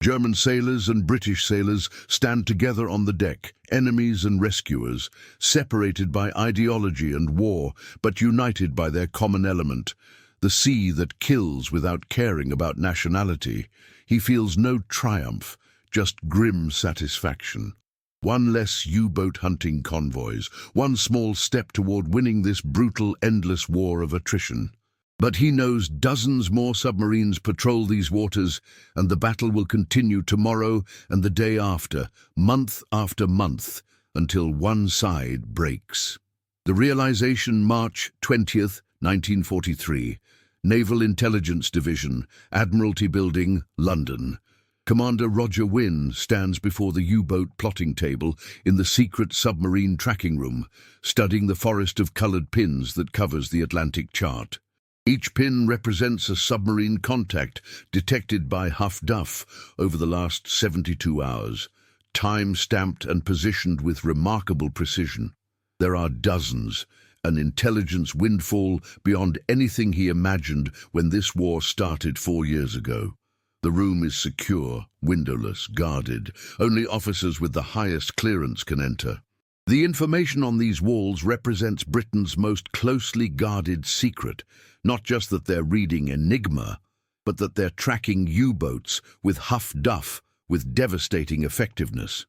German sailors and British sailors stand together on the deck, enemies and rescuers, separated by ideology and war, but united by their common element, the sea that kills without caring about nationality. He feels no triumph, just grim satisfaction. One less U-boat hunting convoys, one small step toward winning this brutal, endless war of attrition. But he knows dozens more submarines patrol these waters, and the battle will continue tomorrow and the day after, month after month, until one side breaks. The realization, March 20th, 1943, Naval Intelligence Division, Admiralty Building, London. Commander Roger Wynne stands before the U-boat plotting table in the secret submarine tracking room, studying the forest of colored pins that covers the Atlantic chart. Each pin represents a submarine contact detected by Huff-Duff over the last 72 hours, time-stamped and positioned with remarkable precision. There are dozens, an intelligence windfall beyond anything he imagined when this war started 4 years ago. The room is secure, windowless, guarded. Only officers with the highest clearance can enter. The information on these walls represents Britain's most closely guarded secret, not just that they're reading Enigma, but that they're tracking U-boats with Huff-Duff with devastating effectiveness.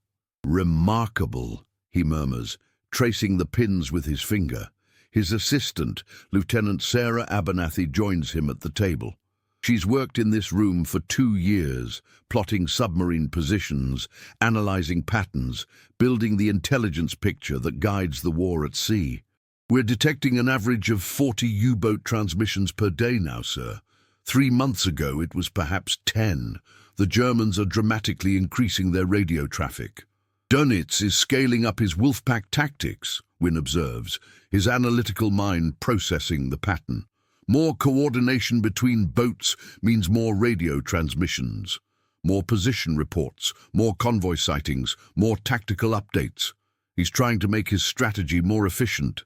"Remarkable," he murmurs, tracing the pins with his finger. His assistant, Lieutenant Sarah Abernathy, joins him at the table. She's worked in this room for 2 years, plotting submarine positions, analyzing patterns, building the intelligence picture that guides the war at sea. We're detecting an average of 40 U-boat transmissions per day now, sir. 3 months ago it was perhaps 10. The Germans are dramatically increasing their radio traffic. Dönitz is scaling up his Wolfpack tactics, Wynne observes, his analytical mind processing the pattern. More coordination between boats means more radio transmissions, more position reports, more convoy sightings, more tactical updates. He's trying to make his strategy more efficient,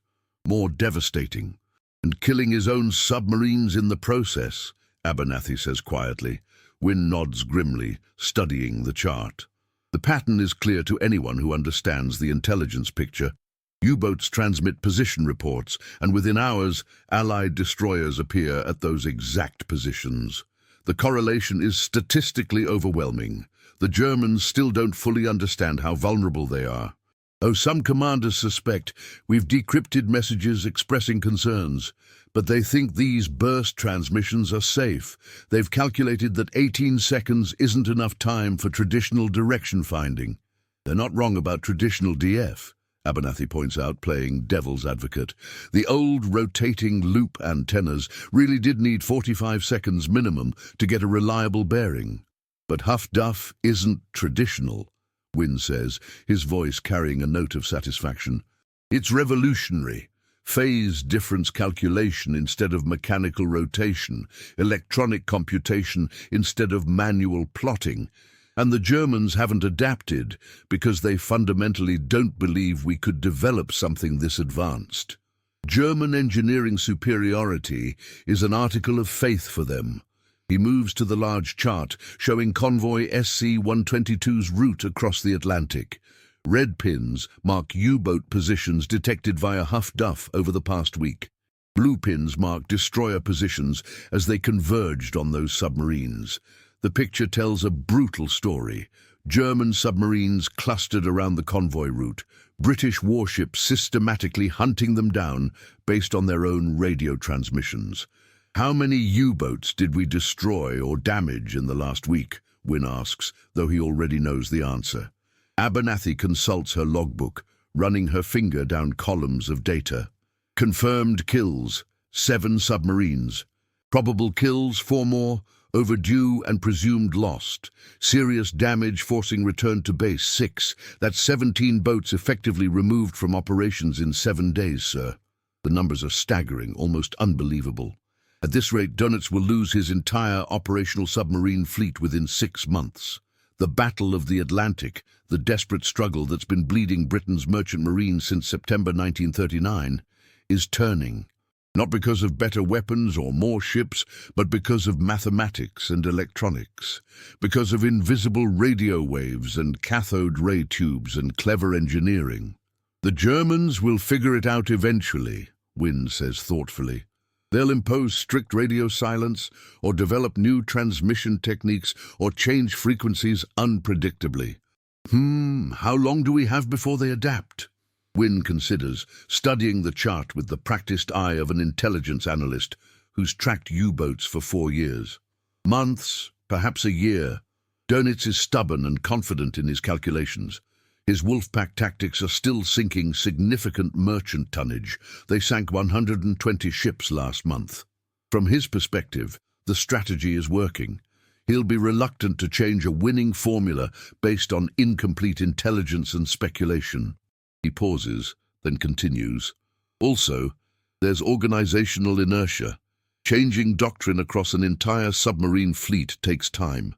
more devastating, and killing his own submarines in the process, Abernathy says quietly. Wynne nods grimly, studying the chart. The pattern is clear to anyone who understands the intelligence picture. U-boats transmit position reports, and within hours, Allied destroyers appear at those exact positions. The correlation is statistically overwhelming. The Germans still don't fully understand how vulnerable they are. Oh, some commanders suspect we've decrypted messages expressing concerns, but they think these burst transmissions are safe. They've calculated that 18 seconds isn't enough time for traditional direction finding. They're not wrong about traditional DF. Abernathy points out, playing devil's advocate. The old rotating loop antennas really did need 45 seconds minimum to get a reliable bearing. But Huff-Duff isn't traditional, Wynne says, his voice carrying a note of satisfaction. It's revolutionary. Phase difference calculation instead of mechanical rotation, electronic computation instead of manual plotting. And the Germans haven't adapted because they fundamentally don't believe we could develop something this advanced. German engineering superiority is an article of faith for them. He moves to the large chart showing convoy SC-122's route across the Atlantic. Red pins mark U-boat positions detected via Huff-Duff over the past week. Blue pins mark destroyer positions as they converged on those submarines. The picture tells a brutal story. German submarines clustered around the convoy route, British warships systematically hunting them down based on their own radio transmissions. How many U-boats did we destroy or damage in the last week? Wynne asks, though he already knows the answer. Abernathy consults her logbook, running her finger down columns of data. Confirmed kills, 7 submarines. Probable kills, 4 more. Overdue and presumed lost. Serious damage forcing return to base, 6. That's 17 boats effectively removed from operations in 7 days, sir. The numbers are staggering, almost unbelievable. At this rate, Dönitz will lose his entire operational submarine fleet within 6 months. The Battle of the Atlantic, the desperate struggle that's been bleeding Britain's merchant marine since September 1939, is turning. Not because of better weapons or more ships, but because of mathematics and electronics, because of invisible radio waves and cathode ray tubes and clever engineering. The Germans will figure it out eventually, Wynne says thoughtfully. They'll impose strict radio silence, or develop new transmission techniques, or change frequencies unpredictably. How long do we have before they adapt? Wynne considers, studying the chart with the practiced eye of an intelligence analyst who's tracked U-boats for 4 years. Months, perhaps a year. Dönitz is stubborn and confident in his calculations. His Wolfpack tactics are still sinking significant merchant tonnage. They sank 120 ships last month. From his perspective, the strategy is working. He'll be reluctant to change a winning formula based on incomplete intelligence and speculation. He pauses, then continues. Also, there's organizational inertia. Changing doctrine across an entire submarine fleet takes time.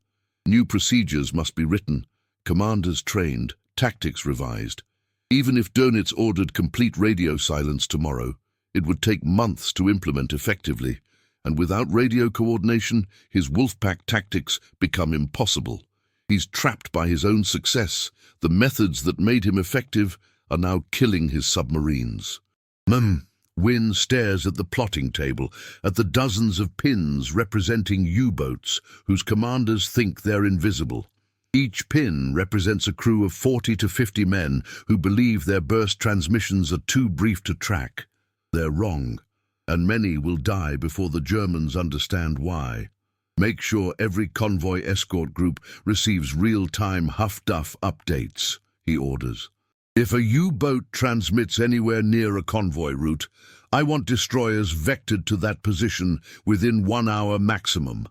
New procedures must be written, commanders trained, tactics revised. Even if Dönitz ordered complete radio silence tomorrow, it would take months to implement effectively, and without radio coordination, his Wolfpack tactics become impossible. He's trapped by his own success. The methods that made him effective are now killing his submarines. Wynne stares at the plotting table, at the dozens of pins representing U-boats whose commanders think they're invisible. Each pin represents a crew of 40 to 50 men who believe their burst transmissions are too brief to track. They're wrong, and many will die before the Germans understand why. Make sure every convoy escort group receives real-time Huff-Duff updates, he orders. If a U-boat transmits anywhere near a convoy route, I want destroyers vectored to that position within 1 hour maximum.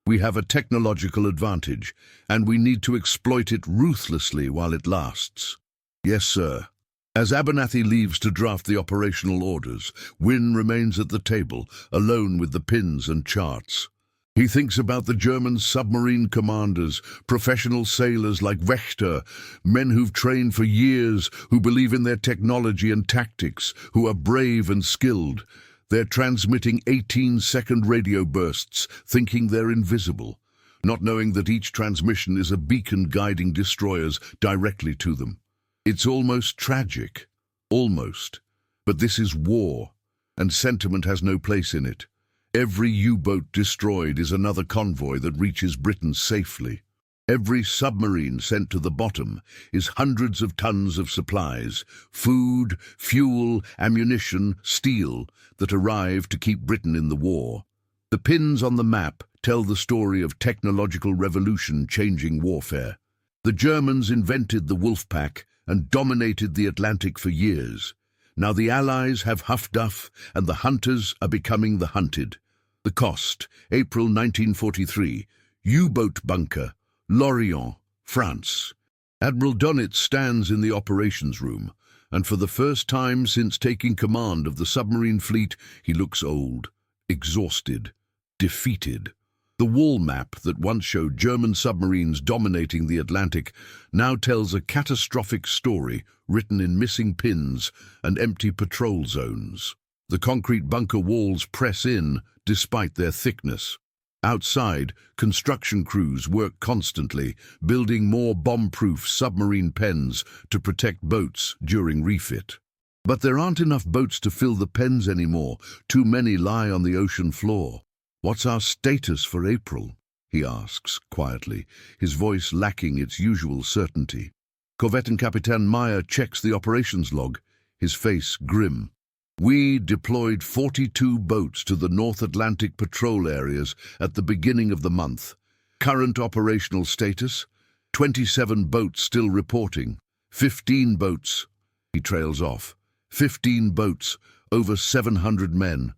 We have a technological advantage, and we need to exploit it ruthlessly while it lasts. Yes, sir. As Abernathy leaves to draft the operational orders, Wynne remains at the table, alone with the pins and charts. He thinks about the German submarine commanders, professional sailors like Wächter, men who've trained for years, who believe in their technology and tactics, who are brave and skilled. They're transmitting 18-second radio bursts, thinking they're invisible, not knowing that each transmission is a beacon guiding destroyers directly to them. It's almost tragic. Almost. But this is war, and sentiment has no place in it. Every U-boat destroyed is another convoy that reaches Britain safely. Every submarine sent to the bottom is hundreds of tons of supplies, food, fuel, ammunition, steel, that arrive to keep Britain in the war. The pins on the map tell the story of technological revolution changing warfare. The Germans invented the wolf pack and dominated the Atlantic for years. Now the Allies have Huff-Duff, and the hunters are becoming the hunted. The cost, April 1943, U-boat bunker, Lorient, France. Admiral Dönitz stands in the operations room, and for the first time since taking command of the submarine fleet, he looks old, exhausted, defeated. The wall map that once showed German submarines dominating the Atlantic now tells a catastrophic story written in missing pins and empty patrol zones. The concrete bunker walls press in despite their thickness. Outside, construction crews work constantly, building more bomb-proof submarine pens to protect boats during refit. But there aren't enough boats to fill the pens anymore. Too many lie on the ocean floor. "What's our status for April?" he asks quietly, his voice lacking its usual certainty. Korvettenkapitän Meyer checks the operations log, his face grim. "We deployed 42 boats to the North Atlantic patrol areas at the beginning of the month. Current operational status, 27 boats still reporting. 15 boats," he trails off. 15 boats, over 700 men,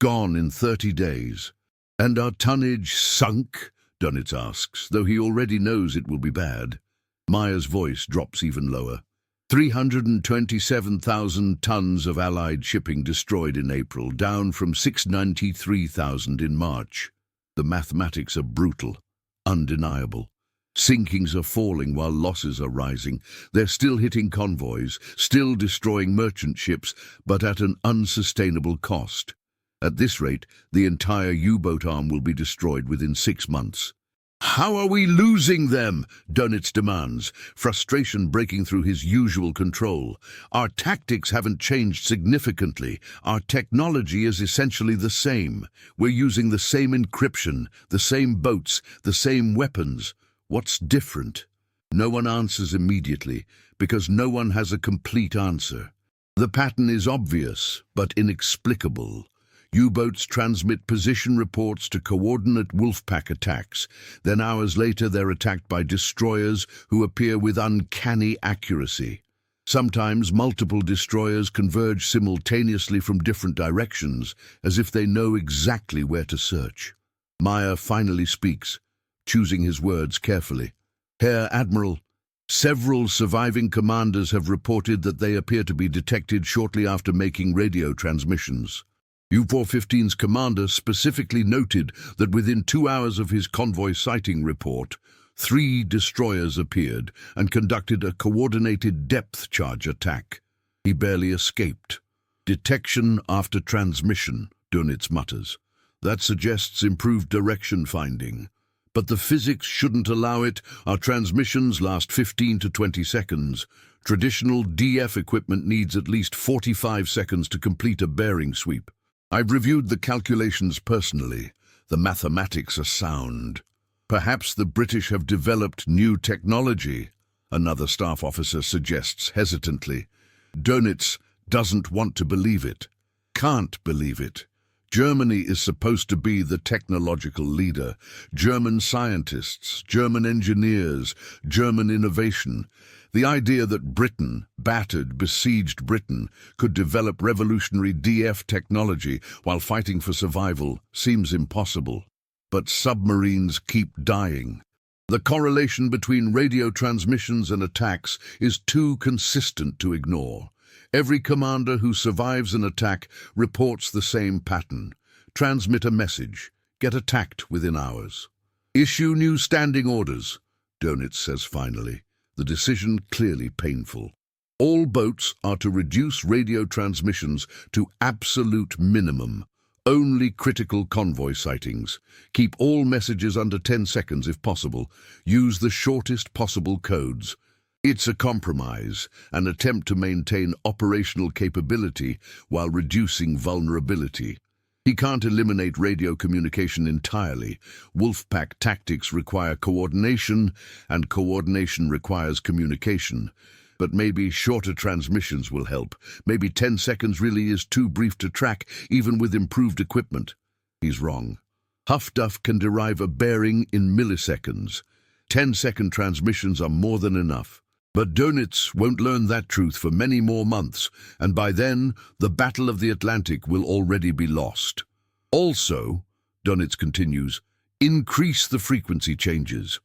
gone in 30 days. "And our tonnage sunk?" Dönitz asks, though he already knows it will be bad. Meyer's voice drops even lower. 327,000 tons of Allied shipping destroyed in April, down from 693,000 in March. The mathematics are brutal, undeniable. Sinkings are falling while losses are rising. They're still hitting convoys, still destroying merchant ships, but at an unsustainable cost. At this rate, the entire U-boat arm will be destroyed within 6 months. "How are we losing them?" Dönitz demands, frustration breaking through his usual control. "Our tactics haven't changed significantly. Our technology is essentially the same. We're using the same encryption, the same boats, the same weapons. What's different?" No one answers immediately, because no one has a complete answer. The pattern is obvious, but inexplicable. U-boats transmit position reports to coordinate wolfpack attacks. Then hours later they're attacked by destroyers who appear with uncanny accuracy. Sometimes multiple destroyers converge simultaneously from different directions, as if they know exactly where to search. Meyer finally speaks, choosing his words carefully. "Herr Admiral, several surviving commanders have reported that they appear to be detected shortly after making radio transmissions. U-415's commander specifically noted that within 2 hours of his convoy sighting report, 3 destroyers appeared and conducted a coordinated depth charge attack. He barely escaped. Detection after transmission," Dönitz mutters. "That suggests improved direction finding. But the physics shouldn't allow it. Our transmissions last 15 to 20 seconds. Traditional DF equipment needs at least 45 seconds to complete a bearing sweep. I've reviewed the calculations personally. The mathematics are sound. Perhaps the British have developed new technology," another staff officer suggests hesitantly. Dönitz doesn't want to believe it. Can't believe it. Germany is supposed to be the technological leader. German scientists, German engineers, German innovation. The idea that Britain, battered, besieged Britain, could develop revolutionary DF technology while fighting for survival seems impossible. But submarines keep dying. The correlation between radio transmissions and attacks is too consistent to ignore. Every commander who survives an attack reports the same pattern. Transmit a message. Get attacked within hours. Issue new standing orders, Dönitz says finally, the decision clearly painful. All boats are to reduce radio transmissions to absolute minimum. Only critical convoy sightings. Keep all messages under 10 seconds if possible. Use the shortest possible codes. It's a compromise, an attempt to maintain operational capability while reducing vulnerability. He can't eliminate radio communication entirely. Wolfpack tactics require coordination, and coordination requires communication. But maybe shorter transmissions will help. Maybe 10 seconds really is too brief to track, even with improved equipment. He's wrong. Huff-Duff can derive a bearing in milliseconds. 10-second transmissions are more than enough. But Dönitz won't learn that truth for many more months, and by then, the Battle of the Atlantic will already be lost. Also, Dönitz continues, increase the frequency changes.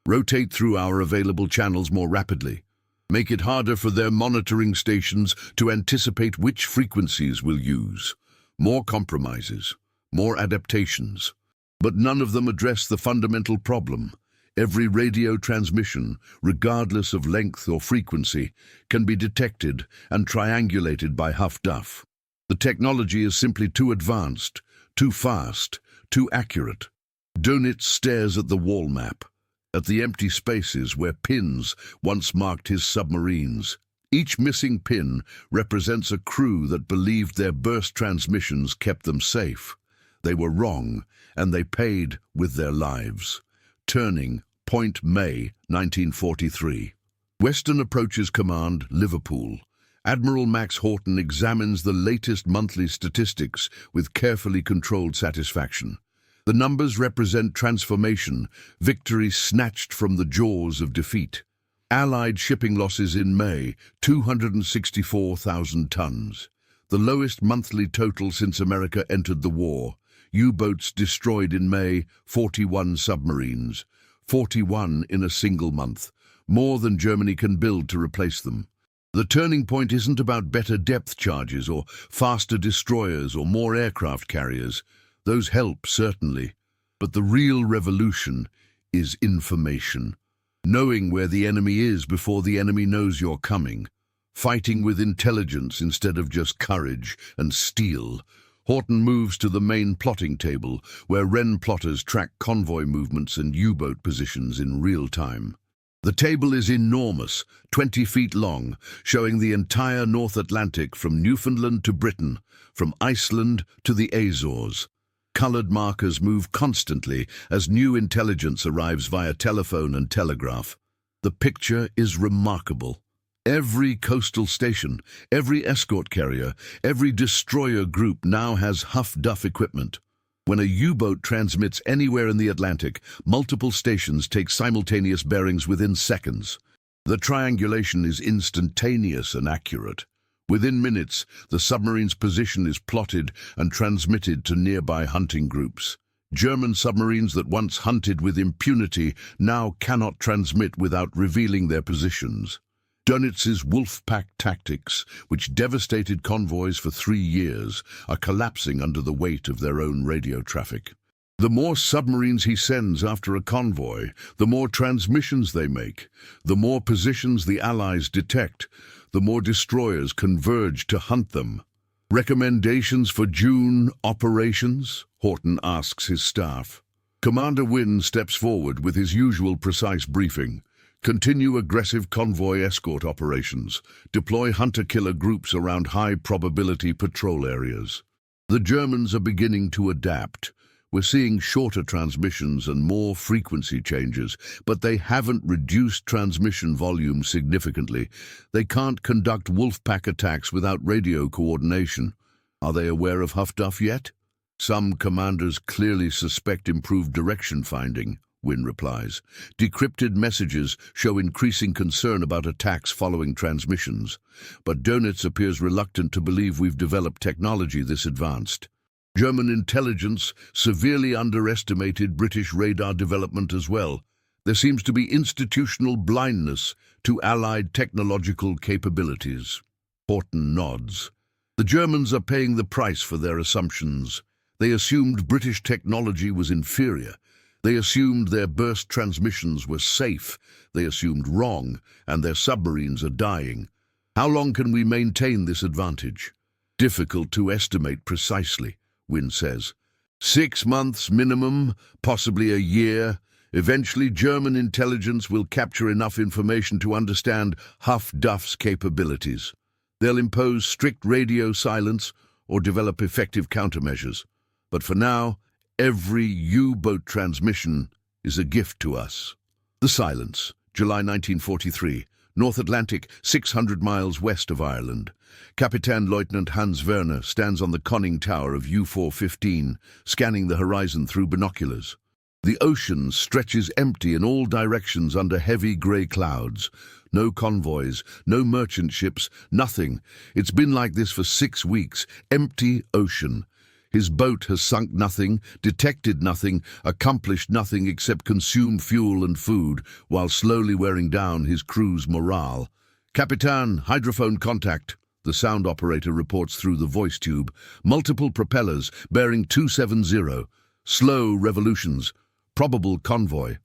Rotate through our available channels more rapidly. Make it harder for their monitoring stations to anticipate which frequencies we'll use. More compromises, more adaptations. But none of them address the fundamental problem. Every radio transmission, regardless of length or frequency, can be detected and triangulated by Huff-Duff. The technology is simply too advanced, too fast, too accurate. Dönitz stares at the wall map, at the empty spaces where pins once marked his submarines. Each missing pin represents a crew that believed their burst transmissions kept them safe. They were wrong, and they paid with their lives. Turning, Point May, 1943. Western Approaches Command, Liverpool. Admiral Max Horton examines the latest monthly statistics with carefully controlled satisfaction. The numbers represent transformation, victory snatched from the jaws of defeat. Allied shipping losses in May, 264,000 tons. The lowest monthly total since America entered the war. U-boats destroyed in May, 41 submarines. 41 in a single month, more than Germany can build to replace them. The turning point isn't about better depth charges or faster destroyers or more aircraft carriers. Those help, certainly. But the real revolution is information. Knowing where the enemy is before the enemy knows you're coming. Fighting with intelligence instead of just courage and steel. Horton moves to the main plotting table, where Wren plotters track convoy movements and U-boat positions in real time. The table is enormous, 20 feet long, showing the entire North Atlantic from Newfoundland to Britain, from Iceland to the Azores. Colored markers move constantly as new intelligence arrives via telephone and telegraph. The picture is remarkable. Every coastal station, every escort carrier, every destroyer group now has Huff-Duff equipment. When a U-boat transmits anywhere in the Atlantic, multiple stations take simultaneous bearings within seconds. The triangulation is instantaneous and accurate. Within minutes, the submarine's position is plotted and transmitted to nearby hunting groups. German submarines that once hunted with impunity now cannot transmit without revealing their positions. Dönitz's Wolfpack tactics, which devastated convoys for 3 years, are collapsing under the weight of their own radio traffic. The more submarines he sends after a convoy, the more transmissions they make, the more positions the Allies detect, the more destroyers converge to hunt them. Recommendations for June operations? Horton asks his staff. Commander Wynne steps forward with his usual precise briefing. Continue aggressive convoy escort operations. Deploy hunter-killer groups around high-probability patrol areas. The Germans are beginning to adapt. We're seeing shorter transmissions and more frequency changes, but they haven't reduced transmission volume significantly. They can't conduct Wolfpack attacks without radio coordination. Are they aware of Huff-Duff yet? Some commanders clearly suspect improved direction finding, Wynne replies. Decrypted messages show increasing concern about attacks following transmissions, but Dönitz appears reluctant to believe we've developed technology this advanced. German intelligence severely underestimated British radar development as well. There seems to be institutional blindness to Allied technological capabilities. Horton nods. The Germans are paying the price for their assumptions. They assumed British technology was inferior. They assumed their burst transmissions were safe. They assumed wrong, and their submarines are dying. How long can we maintain this advantage? Difficult to estimate precisely, Wynne says. 6 months minimum, possibly a year. Eventually, German intelligence will capture enough information to understand Huff-Duff's capabilities. They'll impose strict radio silence or develop effective countermeasures. But for now, every U-boat transmission is a gift to us. The Silence, July 1943, North Atlantic, 600 miles west of Ireland. Captain Lieutenant Hans Werner stands on the conning tower of U-415, scanning the horizon through binoculars. The ocean stretches empty in all directions under heavy grey clouds. No convoys, no merchant ships, nothing. It's been like this for 6 weeks. Empty ocean. His boat has sunk nothing, detected nothing, accomplished nothing except consume fuel and food, while slowly wearing down his crew's morale. Capitan, hydrophone contact. The sound operator reports through the voice tube. Multiple propellers, bearing 270. Slow revolutions. Probable convoy.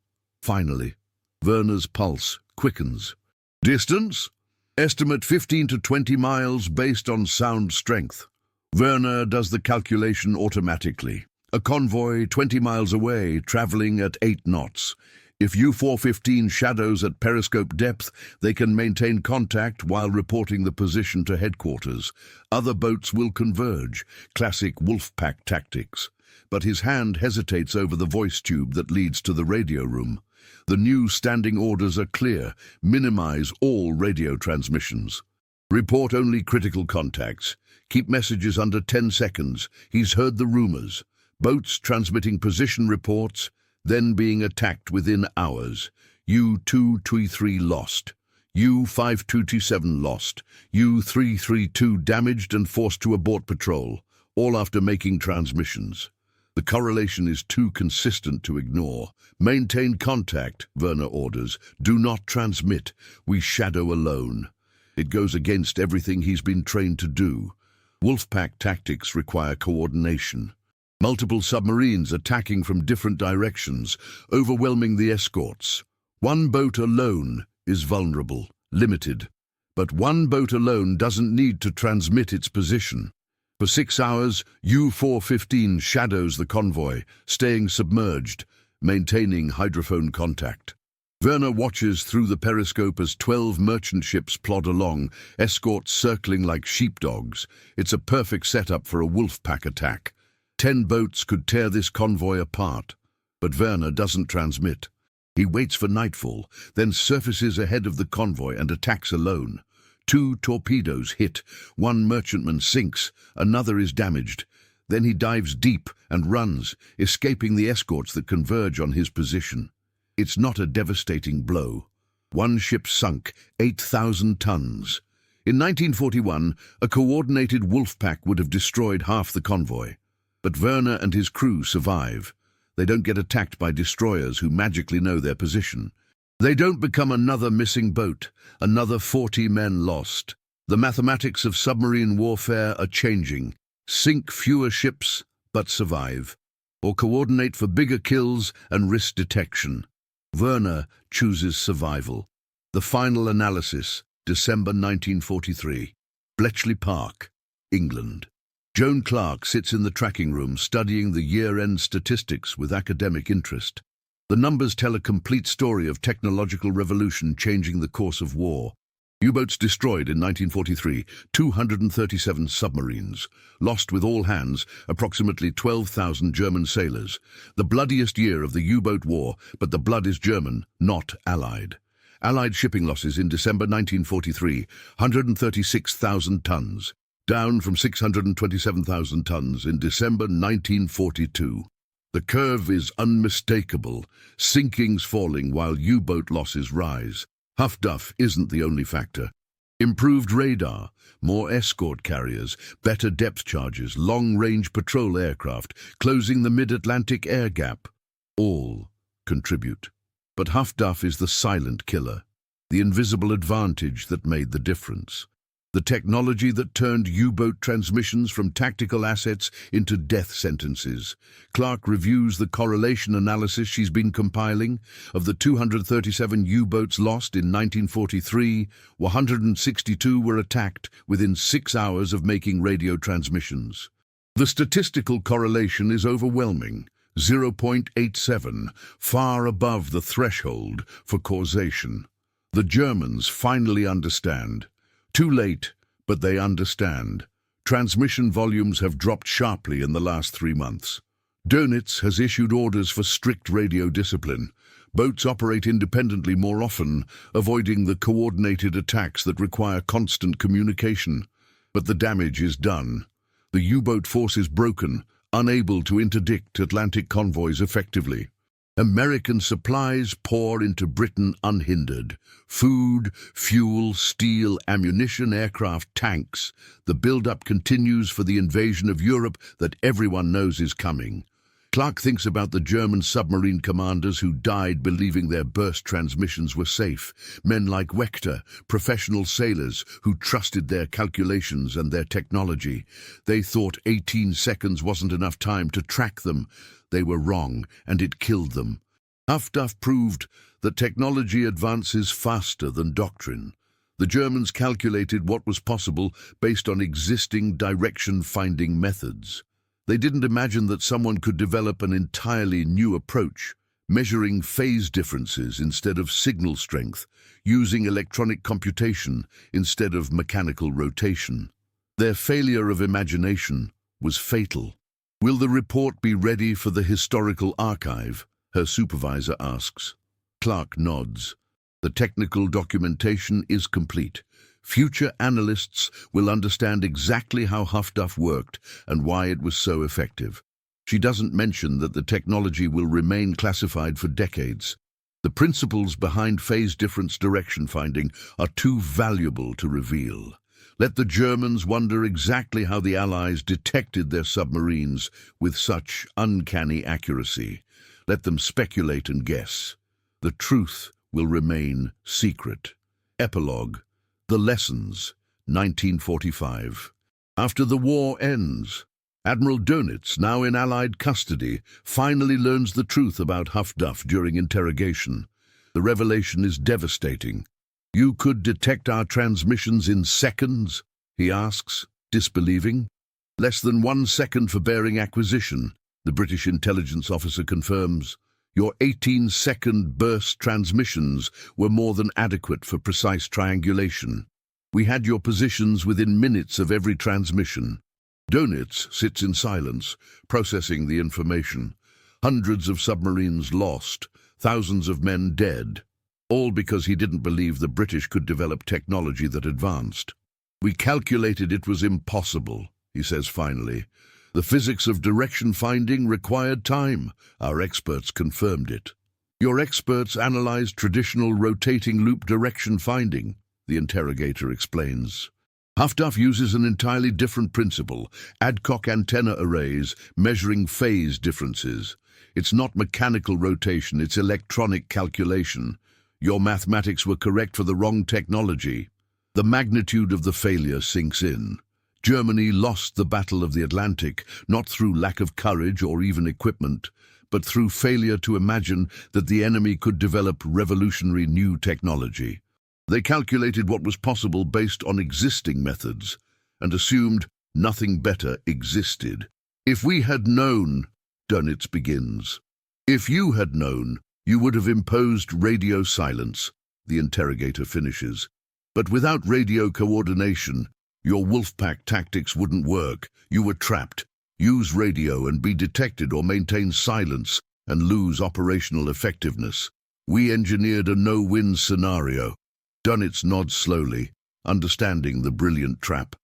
Finally, Werner's pulse quickens. Distance? Estimate 15 to 20 miles based on sound strength. Werner does the calculation automatically. A convoy 20 miles away, traveling at 8 knots. If U-415 shadows at periscope depth, they can maintain contact while reporting the position to headquarters. Other boats will converge, classic Wolfpack tactics. But his hand hesitates over the voice tube that leads to the radio room. The new standing orders are clear. Minimize all radio transmissions. Report only critical contacts. Keep messages under 10 seconds. He's heard the rumors. Boats transmitting position reports, then being attacked within hours. U-223 lost. U-5227 lost. U-332 damaged and forced to abort patrol, all after making transmissions. The correlation is too consistent to ignore. Maintain contact, Werner orders. Do not transmit. We shadow alone. It goes against everything he's been trained to do. Wolfpack tactics require coordination. Multiple submarines attacking from different directions, overwhelming the escorts. One boat alone is vulnerable, limited. But one boat alone doesn't need to transmit its position. For 6 hours, U-415 shadows the convoy, staying submerged, maintaining hydrophone contact. Werner watches through the periscope as 12 merchant ships plod along, escorts circling like sheepdogs. It's a perfect setup for a Wolfpack attack. 10 boats could tear this convoy apart. But Werner doesn't transmit. He waits for nightfall, then surfaces ahead of the convoy and attacks alone. 2 torpedoes hit, 1 merchantman sinks, another is damaged. Then he dives deep and runs, escaping the escorts that converge on his position. It's not a devastating blow. 1 ship sunk, 8,000 tons. In 1941, a coordinated Wolfpack would have destroyed half the convoy. But Werner and his crew survive. They don't get attacked by destroyers who magically know their position. They don't become another missing boat, another 40 men lost. The mathematics of submarine warfare are changing. Sink fewer ships, but survive. Or coordinate for bigger kills and risk detection. Werner chooses survival. The final analysis, December 1943. Bletchley Park, England. Joan Clark sits in the tracking room studying the year-end statistics with academic interest. The numbers tell a complete story of technological revolution changing the course of war. U-boats destroyed in 1943, 237 submarines. Lost with all hands, approximately 12,000 German sailors. The bloodiest year of the U-boat war, but the blood is German, not Allied. Allied shipping losses in December 1943, 136,000 tons. down from 627,000 tons in December 1942. The curve is unmistakable, sinkings falling while U-boat losses rise. Huff-Duff isn't the only factor. Improved radar, more escort carriers, better depth charges, long-range patrol aircraft, closing the mid-Atlantic air gap, all contribute. But Huff-Duff is the silent killer, the invisible advantage that made the difference. The technology that turned U-boat transmissions from tactical assets into death sentences. Clark reviews the correlation analysis she's been compiling. Of the 237 U-boats lost in 1943, 162 were attacked within 6 hours of making radio transmissions. The statistical correlation is overwhelming, 0.87, far above the threshold for causation. The Germans finally understand. Too late, but they understand. Transmission volumes have dropped sharply in the last 3 months. Dönitz has issued orders for strict radio discipline. Boats operate independently more often, avoiding the coordinated attacks that require constant communication. But the damage is done. The U-boat force is broken, unable to interdict Atlantic convoys effectively. American supplies pour into Britain unhindered. Food, fuel, steel, ammunition, aircraft, tanks. The build-up continues for the invasion of Europe that everyone knows is coming. Clark thinks about the German submarine commanders who died believing their burst transmissions were safe. Men like Wechter, professional sailors who trusted their calculations and their technology. They thought 18 seconds wasn't enough time to track them. They were wrong, and it killed them. Huff-Duff proved that technology advances faster than doctrine. The Germans calculated what was possible based on existing direction-finding methods. They didn't imagine that someone could develop an entirely new approach, measuring phase differences instead of signal strength, using electronic computation instead of mechanical rotation. Their failure of imagination was fatal. "Will the report be ready for the historical archive?" her supervisor asks. Clark nods. The technical documentation is complete. Future analysts will understand exactly how Huff-Duff worked and why it was so effective. She doesn't mention that the technology will remain classified for decades. The principles behind phase difference direction finding are too valuable to reveal. Let the Germans wonder exactly how the Allies detected their submarines with such uncanny accuracy. Let them speculate and guess. The truth will remain secret. Epilogue. The Lessons, 1945. After the war ends, Admiral Dönitz, now in Allied custody, finally learns the truth about Huff-Duff during interrogation. The revelation is devastating. "You could detect our transmissions in seconds?" he asks, disbelieving. "Less than 1 second for bearing acquisition," the British intelligence officer confirms. "Your 18-second burst transmissions were more than adequate for precise triangulation. We had your positions within minutes of every transmission." Dönitz sits in silence, processing the information. Hundreds of submarines lost, thousands of men dead. All because he didn't believe the British could develop technology that advanced. "We calculated it was impossible," he says finally. "The physics of direction finding required time. Our experts confirmed it." "Your experts analyzed traditional rotating loop direction finding," the interrogator explains. Huff-Duff uses an entirely different principle, adcock antenna arrays measuring phase differences. It's not mechanical rotation, it's electronic calculation. Your mathematics were correct for the wrong technology. The magnitude of the failure sinks in. Germany lost the Battle of the Atlantic, not through lack of courage or even equipment, but through failure to imagine that the enemy could develop revolutionary new technology. They calculated what was possible based on existing methods, and assumed nothing better existed. "If we had known," Dönitz begins. "If you had known, you would have imposed radio silence," the interrogator finishes. "But without radio coordination, your Wolfpack tactics wouldn't work. You were trapped. Use radio and be detected, or maintain silence and lose operational effectiveness. We engineered a no-win scenario." Dönitz nods slowly, understanding the brilliant trap.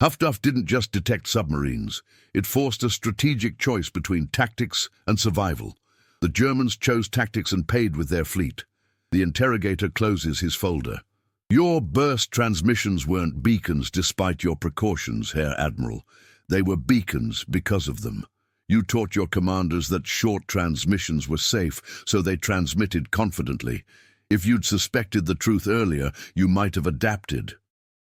Huff-Duff didn't just detect submarines. It forced a strategic choice between tactics and survival. The Germans chose tactics and paid with their fleet. The interrogator closes his folder. Your burst transmissions weren't beacons despite your precautions, Herr Admiral. They were beacons because of them. You taught your commanders that short transmissions were safe, so they transmitted confidently. If you'd suspected the truth earlier, you might have adapted.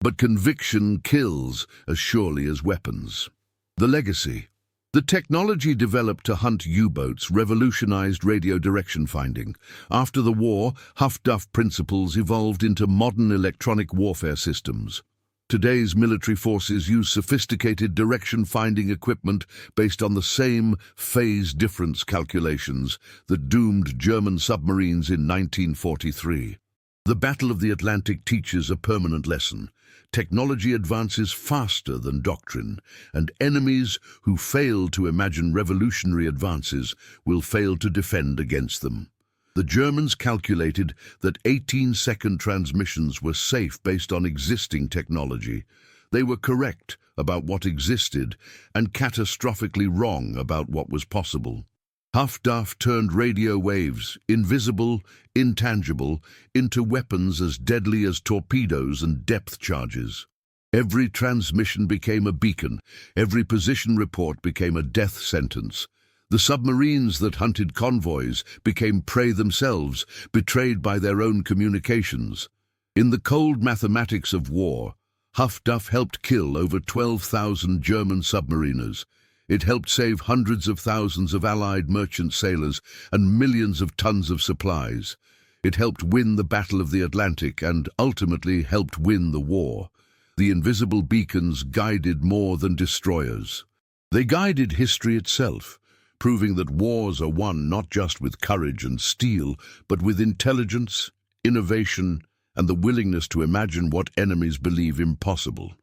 But conviction kills as surely as weapons. The legacy. The technology developed to hunt U-boats revolutionized radio direction finding. After the war, Huff-Duff principles evolved into modern electronic warfare systems. Today's military forces use sophisticated direction-finding equipment based on the same phase difference calculations that doomed German submarines in 1943. The Battle of the Atlantic teaches a permanent lesson. Technology advances faster than doctrine, and enemies who fail to imagine revolutionary advances will fail to defend against them. The Germans calculated that 18-second transmissions were safe based on existing technology. They were correct about what existed and catastrophically wrong about what was possible. Huff-Duff turned radio waves, invisible, intangible, into weapons as deadly as torpedoes and depth charges. Every transmission became a beacon. Every position report became a death sentence. The submarines that hunted convoys became prey themselves, betrayed by their own communications. In the cold mathematics of war, Huff-Duff helped kill over 12,000 German submariners. It helped save hundreds of thousands of Allied merchant sailors and millions of tons of supplies. It helped win the Battle of the Atlantic and ultimately helped win the war. The invisible beacons guided more than destroyers. They guided history itself, proving that wars are won not just with courage and steel, but with intelligence, innovation, and the willingness to imagine what enemies believe impossible.